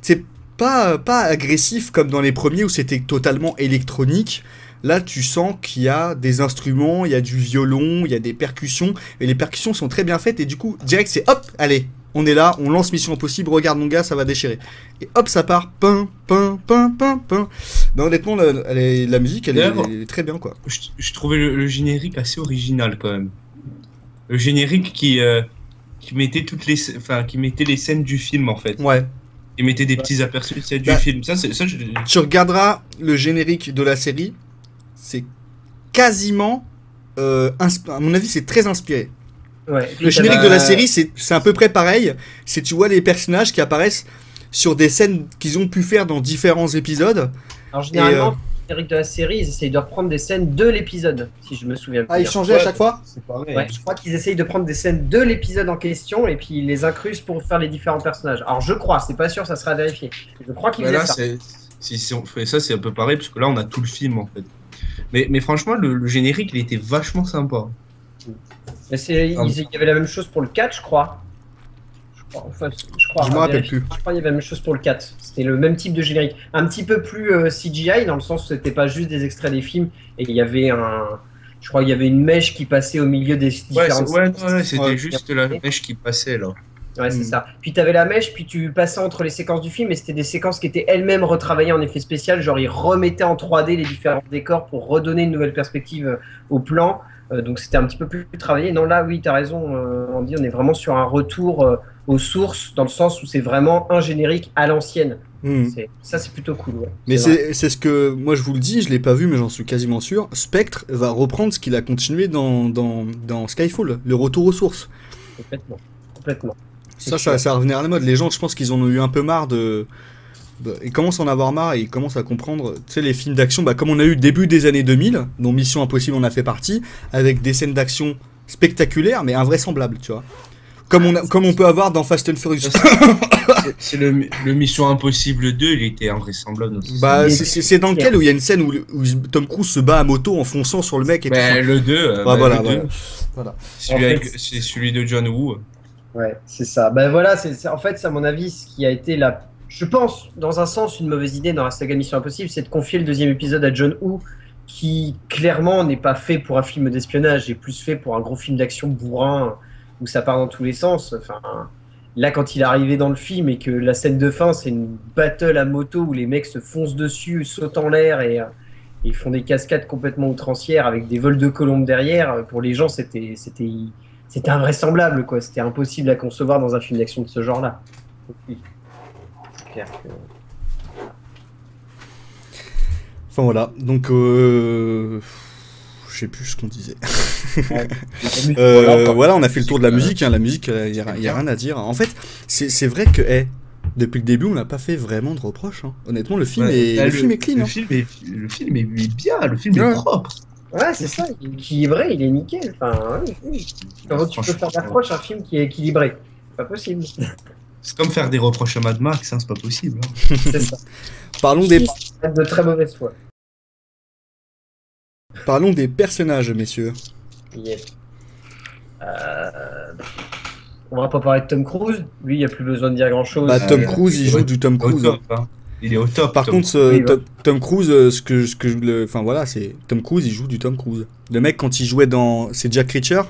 c'est pas agressif comme dans les premiers où c'était totalement électronique. Là, tu sens qu'il y a des instruments, il y a du violon, il y a des percussions. Et les percussions sont très bien faites. Et du coup, direct, c'est hop, allez, on est là, on lance Mission Impossible, regarde mon gars, ça va déchirer. Et hop, ça part, pam, pam, pam, pam, pam. Non, honnêtement, la musique, elle est très bien, quoi. Je trouvais le générique assez original, quand même. Le générique qui mettait qui mettait les scènes du film, en fait. Ouais. Il mettait des petits aperçus de scènes du film. Tu regarderas le générique de la série, c'est quasiment, à mon avis, c'est très inspiré. Ouais, le générique de la série, c'est à peu près pareil. C'est, tu vois les personnages qui apparaissent sur des scènes qu'ils ont pu faire dans différents épisodes. Alors généralement, générique de la série, ils essayent de reprendre des scènes de l'épisode, si je me souviens bien. Ah, ils changeaient à chaque fois? C'est pareil. Ouais, je crois qu'ils essayent de prendre des scènes de l'épisode en question et puis ils les incrustent pour faire les différents personnages. Alors je crois, c'est pas sûr, ça sera vérifié. Je crois qu'ils faisaient Là, ça. si on fait ça, c'est un peu pareil, parce que là, on a tout le film, en fait. Mais franchement, le générique, il était vachement sympa. Mais il y avait la même chose pour le 4, je crois. Je crois. Je me rappelle plus. Je crois qu'il y avait la même chose pour le 4. C'était le même type de générique. Un petit peu plus CGI, dans le sens où c'était pas juste des extraits des films. Et il y avait je crois qu'il y avait une mèche qui passait au milieu des différentes... Ouais, c'était juste la mèche qui passait, là. Ouais, c'est ça. Puis tu avais la mèche, puis tu passais entre les séquences du film, et c'était des séquences qui étaient elles-mêmes retravaillées en effet spécial. Genre, ils remettaient en 3D les différents décors pour redonner une nouvelle perspective au plan. Donc, c'était un petit peu plus travaillé. Non, là, oui, tu as raison, Andy, on est vraiment sur un retour aux sources, dans le sens où c'est vraiment un générique à l'ancienne. Ça, c'est plutôt cool. Ouais. Mais c'est ce que, moi je vous le dis, je l'ai pas vu, mais j'en suis quasiment sûr. Spectre va reprendre ce qu'il a continué dans Skyfall, le retour aux sources. Complètement. Ça revenait à la mode. Les gens, je pense qu'ils en ont eu un peu marre ils commencent à en avoir marre et ils commencent à comprendre, tu sais, les films d'action, comme on a eu début des années 2000, dont Mission Impossible en a fait partie, avec des scènes d'action spectaculaires, mais invraisemblables, tu vois. Comme on peut avoir dans Fast and Furious. C'est le Mission Impossible 2, il était invraisemblable. C'est dans lequel où il y a une scène où Tom Cruise se bat à moto en fonçant sur le mec et le 2. Voilà. C'est celui de John Woo. Ouais, c'est ça. Voilà, c'est en fait, à mon avis, ce qui a été je pense, dans un sens, une mauvaise idée dans la saga Mission Impossible, c'est de confier le deuxième épisode à John Woo, qui clairement n'est pas fait pour un film d'espionnage, est plus fait pour un gros film d'action bourrin où ça part dans tous les sens. Enfin, là, quand il est arrivé dans le film et que la scène de fin, c'est une battle à moto où les mecs se foncent dessus, sautent en l'air et font des cascades complètement outrancières avec des vols de colombes derrière, pour les gens, c'était invraisemblable, quoi. C'était impossible à concevoir dans un film d'action de ce genre-là. Oui. C'est clair que... Enfin voilà, donc je sais plus ce qu'on disait. Voilà, on a fait le tour de la musique. La musique, il y a rien à dire. En fait, c'est vrai que depuis le début, on n'a pas fait vraiment de reproches. Hein. Honnêtement, le film est clean. Le film est bien, le film est propre. Ouais, c'est ça, il est équilibré, il est nickel. Enfin, oui. Comment tu peux faire d'approche un film qui est équilibré? Pas possible. C'est comme faire des reproches à Mad Max, hein, c'est pas possible. Hein. C'est ça. Parlons de très mauvaise foi. Parlons des personnages, messieurs. Yep. On va pas parler de Tom Cruise. Lui, il n'y a plus besoin de dire grand-chose. Tom Cruise, il joue du Tom Cruise. Il est au top. Par contre, Tom Cruise, enfin voilà, c'est Tom Cruise, il joue du Tom Cruise. Le mec, quand il jouait c'est Jack Reacher.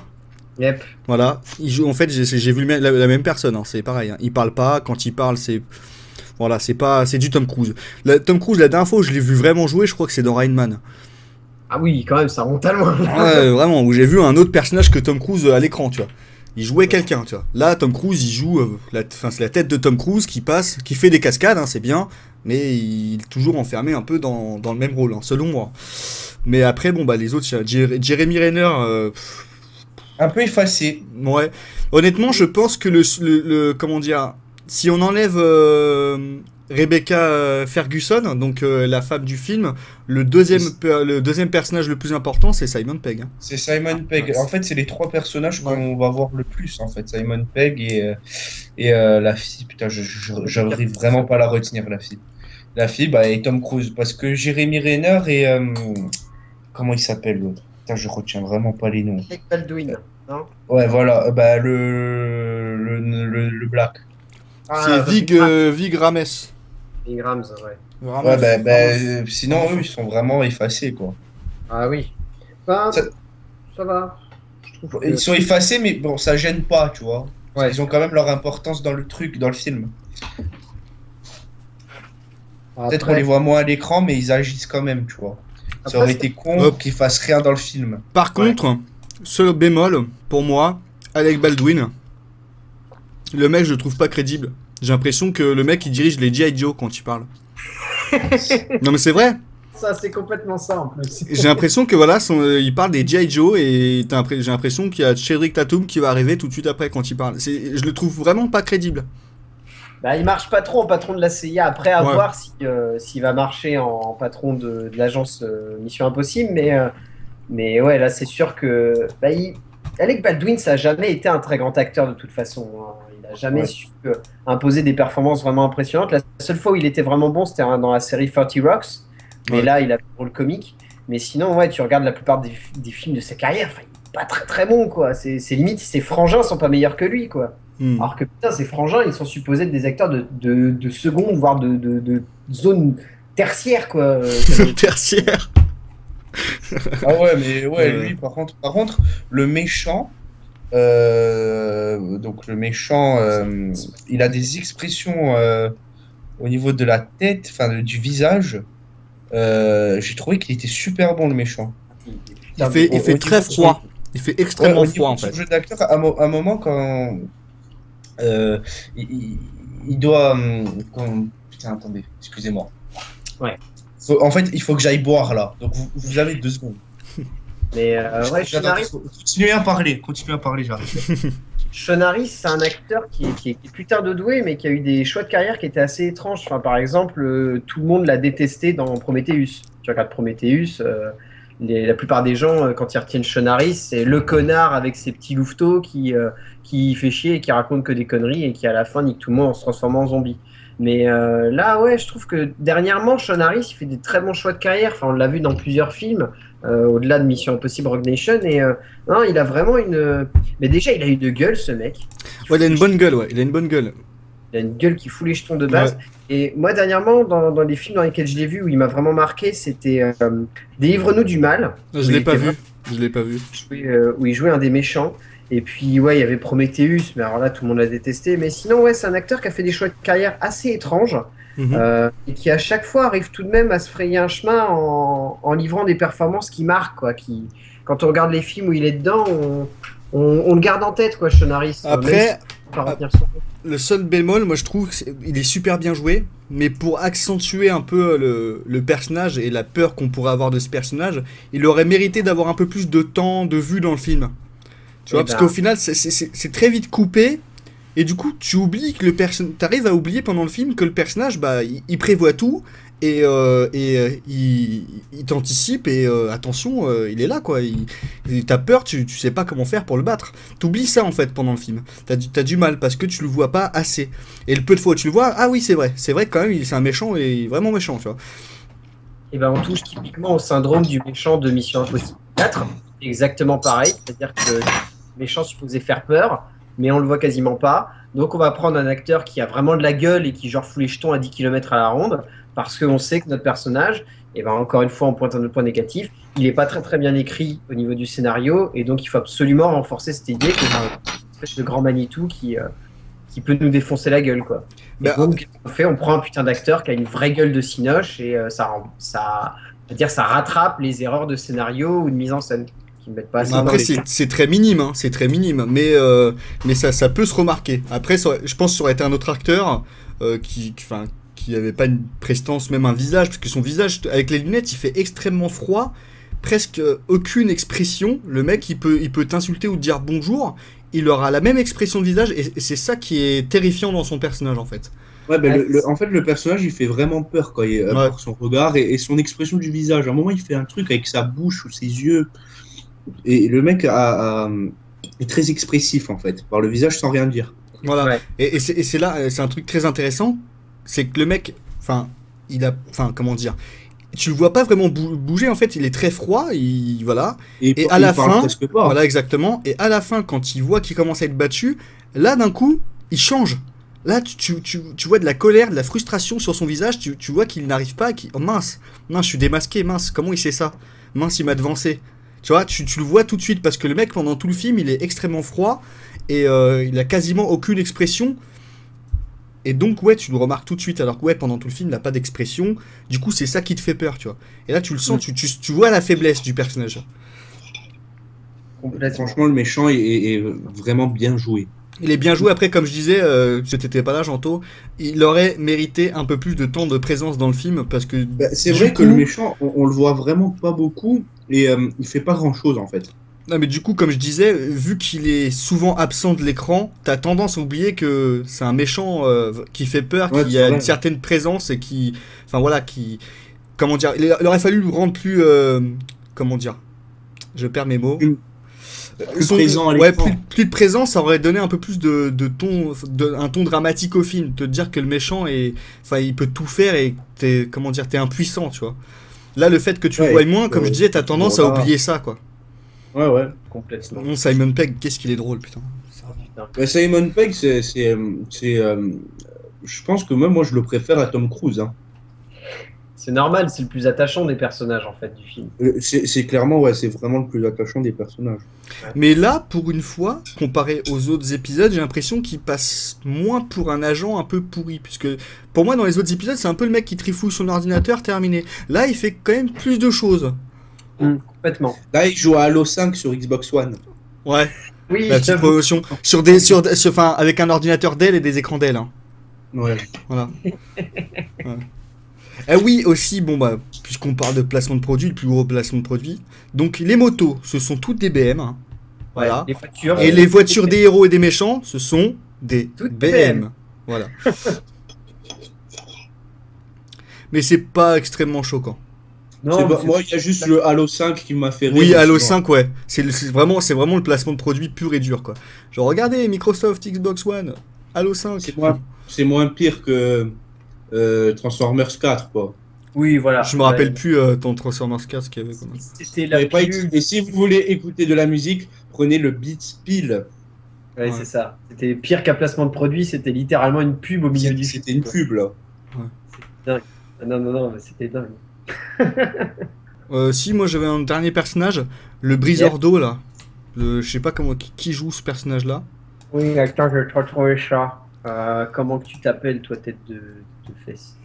Yep. Voilà, il joue. En fait, j'ai vu la même personne. Hein, c'est pareil. Hein. Il parle pas. Quand il parle, c'est du Tom Cruise. Tom Cruise, la dernière fois où je l'ai vu vraiment jouer, je crois que c'est dans Rain Man. Ah oui, quand même, ça remonte à loin. Ouais, vraiment, où j'ai vu un autre personnage que Tom Cruise à l'écran, tu vois. Il jouait quelqu'un, tu vois. Là, Tom Cruise, il joue... c'est la tête de Tom Cruise qui fait des cascades, hein, c'est bien, mais il est toujours enfermé un peu dans le même rôle, hein, selon moi. Mais après, les autres, Jeremy Renner... un peu effacé. Ouais. Honnêtement, je pense que comment dire... Si on enlève Rebecca Ferguson, donc la femme du film, le deuxième personnage le plus important, c'est Simon Pegg. Hein. C'est Simon Pegg. En fait, c'est les trois personnages qu'on va voir le plus, en fait. Simon Pegg et la fille. Putain, j'arrive vraiment pas à la retenir, la fille. La fille, et Tom Cruise. Parce que Jeremy Renner et... comment il s'appelle, l'autre? Putain, je retiens vraiment pas les noms. Baldwin, non? Ouais, voilà. Le Black. C'est Vig Rames. Vig Rams, ouais. Ouais, sinon, eux, ils sont vraiment effacés, quoi. Ah oui. Ça va. Ils sont effacés, mais bon, ça gêne pas, tu vois. Ouais. Ils ont quand même leur importance dans le film. Peut-être qu'on les voit moins à l'écran, mais ils agissent quand même, tu vois. Ça aurait été con qu'ils fassent rien dans le film. Par contre, seul bémol, pour moi, Alec Baldwin, le mec, je le trouve pas crédible. J'ai l'impression que le mec, il dirige les G.I. Joe quand il parle. Non mais c'est vrai. Ça, c'est complètement ça, en plus. J'ai l'impression que voilà, il parle des G.I. Joe et j'ai l'impression qu'il y a Shedrick Tatum qui va arriver tout de suite après quand il parle. Je le trouve vraiment pas crédible. Bah, il marche pas trop en patron de la CIA. Après, à Ouais. voir si, s'il va marcher en patron de l'agence Mission Impossible. Mais ouais, là, c'est sûr que Alec Baldwin, ça a jamais été un très grand acteur de toute façon, hein. Il a jamais Ouais. su imposer des performances vraiment impressionnantes. La seule fois où il était vraiment bon, c'était dans la série 30 Rocks. Mais Ouais. là, il a un rôle comique. Mais sinon, ouais, tu regardes la plupart des films de sa carrière, enfin, il est pas très très bon, quoi. C'est limite, ses frangins sont pas meilleurs que lui, quoi. Hmm. Alors que putain, ces frangins, ils sont supposés être des acteurs de seconde, voire de zone tertiaire, quoi. Tertiaire. Ah ouais, mais ouais, Ouais. lui, par contre, le méchant, donc le méchant, il a des expressions au niveau de la tête, enfin du visage. J'ai trouvé qu'il était super bon, le méchant. Il fait très froid. Il fait Ouais, extrêmement au froid niveau en de son fait. jeu d'acteur, à un moment, quand euh, il doit. Putain, attendez, excusez-moi. Ouais. En fait, il faut que j'aille boire là. Donc, vous avez 2 secondes. Mais ouais, Sean Harris, Continuez à parler, j'arrive. Sean Harris, c'est un acteur qui est putain de doué, mais qui a eu des choix de carrière qui étaient assez étranges. Enfin, par exemple, tout le monde l'a détesté dans Prometheus. Tu regardes Prometheus, la plupart des gens, quand ils retiennent Sean Harris, c'est le connard avec ses petits louveteaux qui fait chier et qui raconte que des conneries et qui à la fin nique tout le monde en se transformant en zombie. Mais là, ouais, je trouve que dernièrement, Sean Harris, il fait des très bons choix de carrière. Enfin, on l'a vu dans plusieurs films, au-delà de Mission Impossible Rogue Nation. Et non, il a vraiment une. Mais déjà, il a eu de gueule, ce mec. Ouais, il a une bonne gueule, ouais. Il a une bonne gueule. Il a une gueule qui fout les jetons de base. Et moi, dernièrement, dans les films dans lesquels je l'ai vu, où il m'a vraiment marqué, c'était Délivre-nous du mal. Je l'ai pas vu. Je l'ai pas vu. Où il jouait un des méchants. Et puis, ouais, il y avait Prometheus, mais alors là, tout le monde l'a détesté. Mais sinon, ouais, c'est un acteur qui a fait des choix de carrière assez étranges et qui, à chaque fois, arrive tout de même à se frayer un chemin en livrant des performances qui marquent, quoi. Quand on regarde les films où il est dedans, on le garde en tête, quoi, Sean Harris. Après, Pas retenir son nom. le seul bémol, moi je trouve qu'il est super bien joué, mais pour accentuer un peu le personnage et la peur qu'on pourrait avoir de ce personnage, il aurait mérité d'avoir un peu plus de temps de vue dans le film. Tu vois, parce qu'au final, c'est très vite coupé, et du coup, tu oublies que le personnage. T'arrives à oublier pendant le film que le personnage, bah, il prévoit tout, et il t'anticipe, et attention, il est là, quoi. T'as peur, tu sais pas comment faire pour le battre. T'oublies ça, en fait, pendant le film. T'as du mal, parce que tu le vois pas assez. Et le peu de fois où tu le vois, ah oui, c'est vrai que quand même, c'est un méchant, et vraiment méchant, tu vois. Et ben, on touche typiquement au syndrome du méchant de Mission Impossible 4. Exactement pareil, c'est-à-dire que le méchant supposé faire peur, mais on le voit quasiment pas. Donc on va prendre un acteur qui a vraiment de la gueule et qui genre fout les jetons à 10 km à la ronde, parce qu'on sait que notre personnage, et ben encore une fois on pointe un autre point négatif, il n'est pas très très bien écrit au niveau du scénario, et donc il faut absolument renforcer cette idée que c'est une espèce de grand Manitou qui peut nous défoncer la gueule, quoi. Bah, Et donc qu'est-ce qu'on fait? On prend un putain d'acteur qui a une vraie gueule de cinoche et ça rattrape les erreurs de scénario ou de mise en scène qui ne mettent pas assez dans Après, les c'est très minime, hein, c'est très minime, mais ça peut se remarquer. Après, je pense que ça aurait été un autre acteur qui avait pas une prestance, même un visage, parce que son visage, avec les lunettes, il fait extrêmement froid, presque aucune expression. Le mec, il peut t'insulter ou te dire bonjour, il aura la même expression de visage, et c'est ça qui est terrifiant dans son personnage, en fait. Ouais, en fait, le personnage, il fait vraiment peur quand par son regard et son expression du visage. À un moment, il fait un truc avec sa bouche ou ses yeux. Et le mec est très expressif, en fait, par le visage sans rien dire. Voilà. Ouais. Et c'est là, c'est un truc très intéressant, c'est que le mec, comment dire, tu le vois pas vraiment bouger, en fait, il est très froid, voilà. Et à la fin, presque pas. voilà exactement, et à la fin, quand il voit qu'il commence à être battu, là d'un coup, il change. Là, tu vois de la colère, de la frustration sur son visage, tu vois qu'il n'arrive pas, oh mince, je suis démasqué, mince, comment il sait ça? Mince, il m'a devancé. Tu vois, tu le vois tout de suite, parce que le mec, pendant tout le film, il est extrêmement froid, et il a quasiment aucune expression. Et donc, ouais, tu le remarques tout de suite, alors que, ouais, pendant tout le film, il n'a pas d'expression. Du coup, c'est ça qui te fait peur, tu vois. Et là, tu le sens, tu vois la faiblesse du personnage. Franchement, le méchant est vraiment bien joué. Il est bien joué. Après, comme je disais, je t'étais pas là, Janto, il aurait mérité un peu plus de temps de présence dans le film, parce que... C'est vrai que le méchant, on le voit vraiment pas beaucoup, et il fait pas grand-chose, en fait. Non, mais du coup, comme je disais, vu qu'il est souvent absent de l'écran, t'as tendance à oublier que c'est un méchant qui fait peur, Ouais, qui c'est a vrai. une certaine présence et qui. Enfin voilà, qui. Comment dire, il aurait fallu le rendre plus. Comment dire, je perds mes mots. Plus présent à Ouais, l'écran. plus de présence, ça aurait donné un peu plus de ton, un ton dramatique au film. Te dire que le méchant est, enfin, il peut tout faire et t'es, comment dire, t'es impuissant, tu vois. Là, le fait que tu le Ouais, vois moins, comme je disais, t'as tendance à voilà. oublier ça, quoi. Ouais. Complètement. Non, Simon Pegg, qu'est-ce qu'il est drôle, putain. Ah, putain. Mais Simon Pegg, je pense que même moi, je le préfère à Tom Cruise. Hein. C'est normal, c'est le plus attachant des personnages en fait du film. C'est clairement, ouais, c'est vraiment le plus attachant des personnages. Mais là, pour une fois, comparé aux autres épisodes, j'ai l'impression qu'il passe moins pour un agent un peu pourri. Puisque pour moi, dans les autres épisodes, c'est un peu le mec qui trifouille son ordinateur, terminé. Là, il fait quand même plus de choses. Complètement. Là, il joue à Halo 5 sur Xbox One. Ouais, Oui, la petite j'avoue. promotion. Enfin, avec un ordinateur Dell et des écrans Dell. Hein. Ouais. Voilà. Ouais. Ah oui, aussi, bon bah, puisqu'on parle de placement de produit, le plus gros placement de produit. Donc les motos, ce sont toutes des BM. Hein. Voilà. Ouais, les voitures. Et les voitures des héros et des méchants, ce sont des Toutes BM. BM. Voilà. Mais c'est pas extrêmement choquant. Non, mais Moi, il y a juste le Halo 5 qui m'a fait rire. Oui, Halo sinon- 5, ouais. C'est vraiment le placement de produit pur et dur, quoi. Genre, regardez, Microsoft, Xbox One, Halo 5. C'est moins pire que Transformers 4, quoi. oui, voilà. Je me rappelle plus ton Transformers 4 ce qu'il y avait. Quoi. C'était Vous la n'avez pas plus. écouté. Et si vous voulez écouter de la musique, prenez le Beat Spill. Ouais, Ouais. c'est ça. C'était pire qu'un placement de produit, c'était littéralement une pub au milieu du film. C'était une pub, là. Ah, non, mais c'était dingue. Si, moi j'avais un dernier personnage, le briseur d'eau, là. Je sais pas comment qui joue ce personnage-là. Oui, attends, je vais te retrouver ça. Comment que tu t'appelles, toi, tête de fesse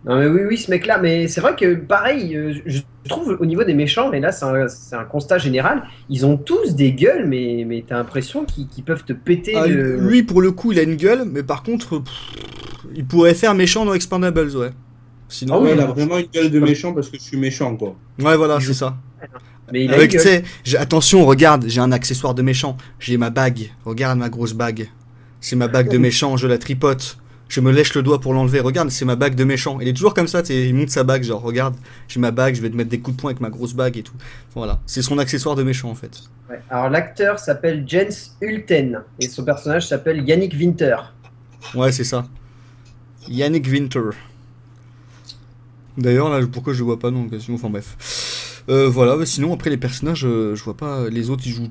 Non, mais oui, ce mec-là, mais c'est vrai que pareil, je trouve au niveau des méchants, mais là c'est un constat général, ils ont tous des gueules, mais t'as l'impression qu'ils peuvent te péter Ah, le. lui, pour le coup, il a une gueule, mais par contre, il pourrait faire méchant dans Expandables, ouais. Sinon, Ah oui, Ouais, il a bon. vraiment une gueule de méchant parce que je suis méchant, quoi. ouais, voilà, il c'est joue- ça. Mais il a Avec, une tu gueule. sais, attention, regarde, j'ai un accessoire de méchant. J'ai ma bague. Regarde ma grosse bague. C'est ma bague de méchant, je la tripote. Je me lèche le doigt pour l'enlever. Regarde, c'est ma bague de méchant. Il est toujours comme ça, il monte sa bague, genre, regarde, j'ai ma bague, je vais te mettre des coups de poing avec ma grosse bague et tout. Voilà, c'est son accessoire de méchant en fait. Ouais. Alors l'acteur s'appelle Jens Hulten et son personnage s'appelle Yannick Winter. Ouais, c'est ça. Yannick Winter. D'ailleurs, là, pourquoi je le vois pas non, sinon, enfin bref. Voilà, mais sinon, après les personnages, je vois pas. Les autres, ils jouent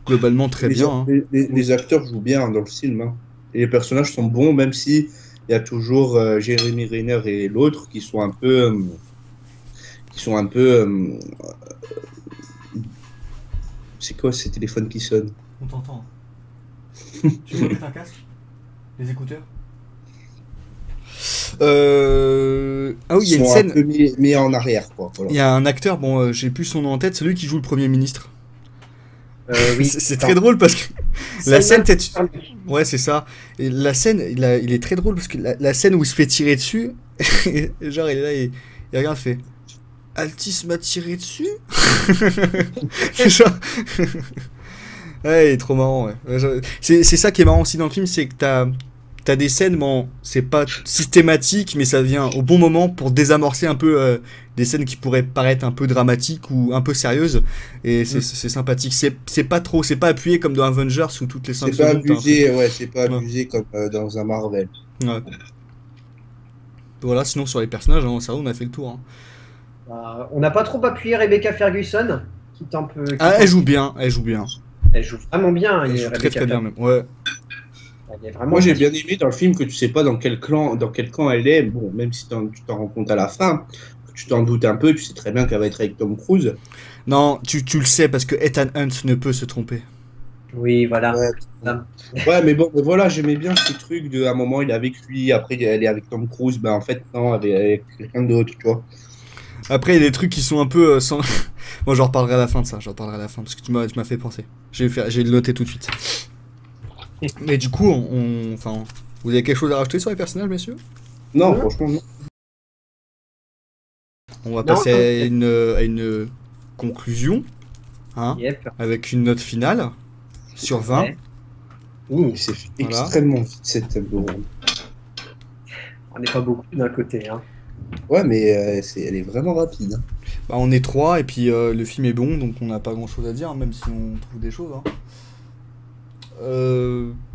globalement très bien. Hein. Les acteurs jouent bien dans le film. Hein. Et les personnages sont bons, même si il y a toujours Jeremy Renner et l'autre qui sont un peu. C'est quoi ces téléphones qui sonnent? On t'entend. Tu veux mettre un casque? Les écouteurs? Ah oui, il y a une Ils sont scène. un peu mis en arrière, quoi. Voilà. Il y a un acteur, bon, j'ai plus son nom en tête, c'est lui qui joue le Premier ministre. Oui, C'est très drôle parce que la Simon scène, Pegg. ouais, c'est ça. Et la scène, il est très drôle parce que la scène où il se fait tirer dessus, genre il est là, il regarde, il fait Altis m'a tiré dessus. Genre... ouais, il est trop marrant. Ouais. C'est ça qui est marrant aussi dans le film, c'est que t'as des scènes, bon, c'est pas systématique, mais ça vient au bon moment pour désamorcer un peu des scènes qui pourraient paraître un peu dramatiques ou un peu sérieuses. Et c'est sympathique. C'est pas trop, c'est pas appuyé comme dans Avengers où toutes les 5 C'est pas secondes. t'as un abusé, truc. ouais, c'est pas Ouais. abusé comme dans un Marvel. Ouais. Voilà, sinon sur les personnages, hein, ça va, on a fait le tour. Hein. On n'a pas trop appuyé Rebecca Ferguson, qui est un peu. Ah, elle joue bien, elle joue bien. Elle joue vraiment bien. Elle et joue très Rebecca très bien Ferguson, même. Ouais. elle est vraiment Moi, j'ai bien aimé dans le film que tu sais pas dans quel camp elle est. Bon, même si tu t'en rends compte à la fin, tu t'en doutes un peu, tu sais très bien qu'elle va être avec Tom Cruise. Non, tu le sais parce que Ethan Hunt ne peut se tromper. Oui, voilà. Ouais. Ça. Ouais, mais bon, mais voilà, j'aimais bien ce truc de à un moment il est avec lui, après elle est avec Tom Cruise, ben en fait, non, elle est avec quelqu'un d'autre, tu vois. Après, il y a des trucs qui sont un peu sans. Moi, j'en reparlerai à la fin de ça. J'en reparlerai à la fin parce que tu m'as fait penser. Je vais le noter tout de suite. Mais du coup, enfin, vous avez quelque chose à rajouter sur les personnages, messieurs? Non, Ouais. franchement, non. On va Non, passer non. à une conclusion, hein, Yep. avec une note finale sur 20. Ouais. Ouh, c'est fait Voilà. extrêmement vite cette table ronde. On n'est pas beaucoup d'un côté. Hein. Ouais, mais elle est vraiment rapide. Hein. Bah, on est 3 et puis le film est bon, donc on n'a pas grand chose à dire, même si on trouve des choses. Hein.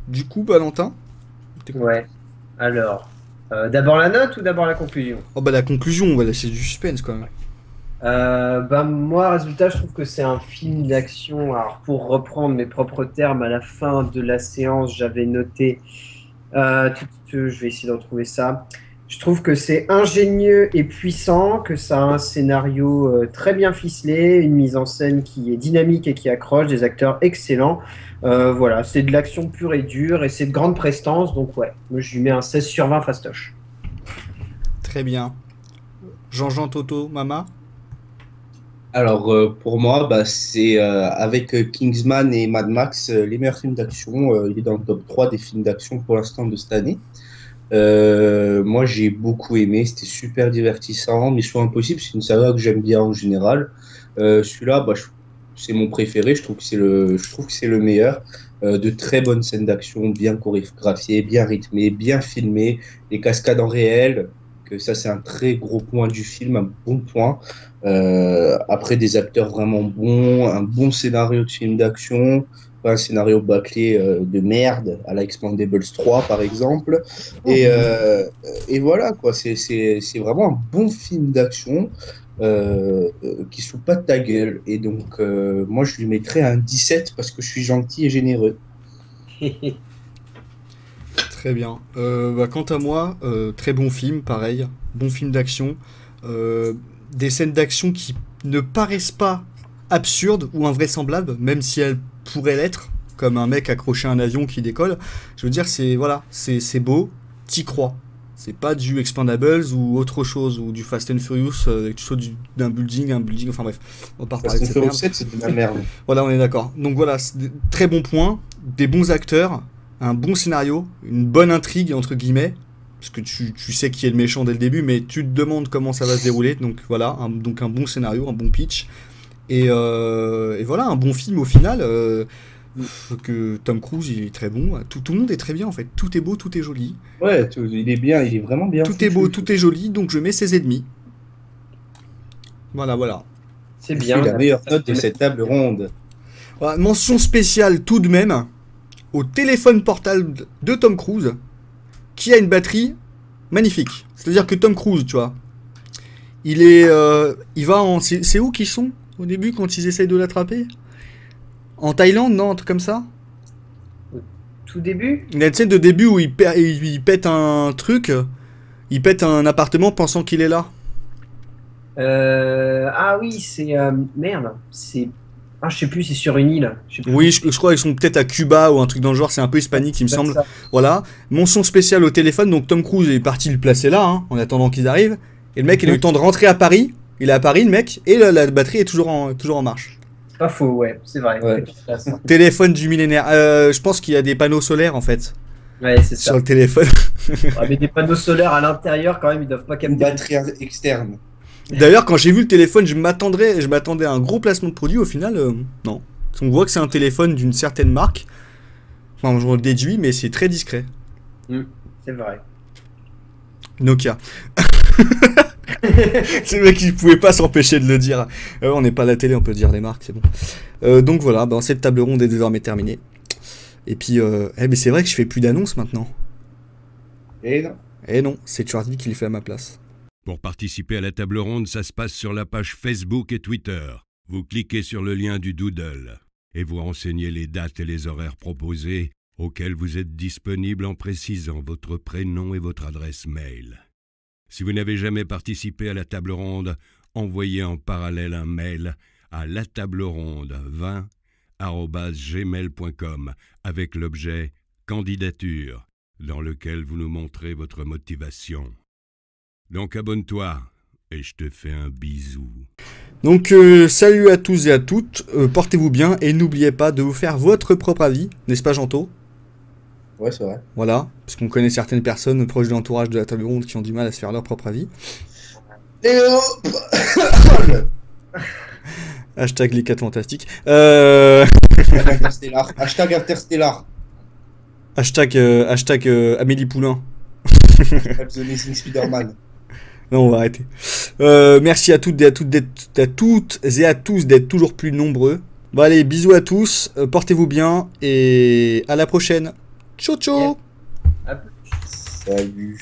Du coup, Valentin, t'écoutes. Ouais. Alors, d'abord la note ou d'abord la conclusion? Oh bah la conclusion, voilà, c'est du suspense quand même. Bah, moi, résultat, je trouve que c'est un film d'action. Alors, pour reprendre mes propres termes, à la fin de la séance, j'avais noté. Je vais essayer de retrouver ça. Je trouve que c'est ingénieux et puissant, que ça a un scénario très bien ficelé, une mise en scène qui est dynamique et qui accroche, des acteurs excellents. Voilà, c'est de l'action pure et dure et c'est de grande prestance. Donc, ouais, moi, je lui mets un 16 sur 20 fastoche. Très bien. Jean-Jean, Toto, Mama. Alors, pour moi, bah, c'est avec Kingsman et Mad Max, les meilleurs films d'action. Il est dans le top 3 des films d'action pour l'instant de cette année. Moi, j'ai beaucoup aimé, c'était super divertissant. Mission Impossible, c'est une saga que j'aime bien en général. Celui-là, bah, c'est mon préféré, je trouve que c'est le meilleur. De très bonnes scènes d'action, bien chorégraphiées, bien rythmées, bien filmées, les cascades en réel, que ça, c'est un très gros point du film, un bon point. Après, des acteurs vraiment bons, un bon scénario de film d'action, pas un scénario bâclé de merde à la Expendables 3 par exemple. Et, voilà, quoi, c'est vraiment un bon film d'action qui se fout pas de ta gueule. Et donc, moi, je lui mettrais un 17 parce que je suis gentil et généreux. Très bien. Bah, quant à moi, très bon film, pareil. Bon film d'action. Des scènes d'action qui ne paraissent pas absurdes ou invraisemblables, même si elles pourraient l'être, comme un mec accroché à un avion qui décolle. Je veux dire, c'est beau, t'y crois. C'est pas du Expendables ou autre chose, ou du Fast and Furious, tu sautes d'un building à un building, enfin bref, on va pas reparler de Fast cette and merde. Furious 7, c'est de la merde. Voilà, on est d'accord. Donc voilà, c'est des très bons points, des bons acteurs, un bon scénario, une bonne intrigue, entre guillemets, parce que tu sais qui est le méchant dès le début, mais tu te demandes comment ça va se dérouler. Donc voilà, donc un bon scénario, un bon pitch. Et voilà, un bon film au final. Que Tom Cruise, il est très bon. Tout le monde est très bien en fait. Tout est beau, tout est joli. Ouais, il est bien, il est vraiment bien Tout est foutu. beau, tout est joli, donc je mets 16,5. Voilà, voilà. C'est C'est bien. la meilleure note de cette table ronde. Voilà, mention spéciale tout de même au téléphone portable de Tom Cruise qui a une batterie magnifique. C'est-à-dire que Tom Cruise, tu vois, il va en... C'est où qu'ils sont au début quand ils essayent de l'attraper? En Thaïlande, non? Un truc comme ça? Tout début? Il y a une scène de début où il pète un truc, il pète un appartement pensant qu'il est là. Ah oui, c'est... merde, c'est... Ah, je sais plus, c'est sur une île. Je sais plus. Oui, je crois qu'ils sont peut-être à Cuba ou un truc dans le genre, c'est un peu hispanique, il me semble. Voilà. Mention spéciale au téléphone, donc Tom Cruise est parti le placer là, hein, en attendant qu'ils arrivent. Et le mec, il a eu le temps de rentrer à Paris. Il est à Paris, le mec, et la batterie est toujours en marche. C'est pas faux, ouais, c'est vrai. Ouais. Téléphone du millénaire. Je pense qu'il y a des panneaux solaires, en fait, Ouais, c'est ça. sur le téléphone. Ouais, mais des panneaux solaires à l'intérieur, quand même, ils doivent pas Une capter. batterie externe. D'ailleurs, quand j'ai vu le téléphone, je m'attendais à un gros placement de produit. Au final, non. On voit que c'est un téléphone d'une certaine marque. Enfin, je le déduis, mais c'est très discret. C'est vrai. Nokia. C'est le mec qui pouvait pas s'empêcher de le dire. On n'est pas à la télé, on peut dire les marques, c'est bon. Donc voilà, cette table ronde est désormais terminée. Et puis, mais c'est vrai que je fais plus d'annonces maintenant. Et non. Eh non, c'est Charlie qui le fait à ma place. Pour participer à la table ronde, ça se passe sur la page Facebook et Twitter. Vous cliquez sur le lien du Doodle et vous renseignez les dates et les horaires proposés auxquels vous êtes disponible en précisant votre prénom et votre adresse mail. Si vous n'avez jamais participé à la table ronde, envoyez en parallèle un mail à latableronde20@gmail.com avec l'objet « Candidature » dans lequel vous nous montrez votre motivation. Donc abonne-toi et je te fais un bisou. Donc salut à tous et à toutes, portez-vous bien et n'oubliez pas de vous faire votre propre avis, n'est-ce pas Janto? Ouais, c'est vrai. Voilà, parce qu'on connaît certaines personnes proches de l'entourage de la table ronde qui ont du mal à se faire leur propre avis. Et hop. Hashtag les 4 fantastiques. Interstellar. Hashtag Interstellar. Hashtag Amélie Poulain. The Amazing Spider-Man. Non, on va arrêter. Merci à toutes et à tous d'être toujours plus nombreux. Bon allez, bisous à tous, portez-vous bien et à la prochaine. Ciao ciao. À plus. Salut.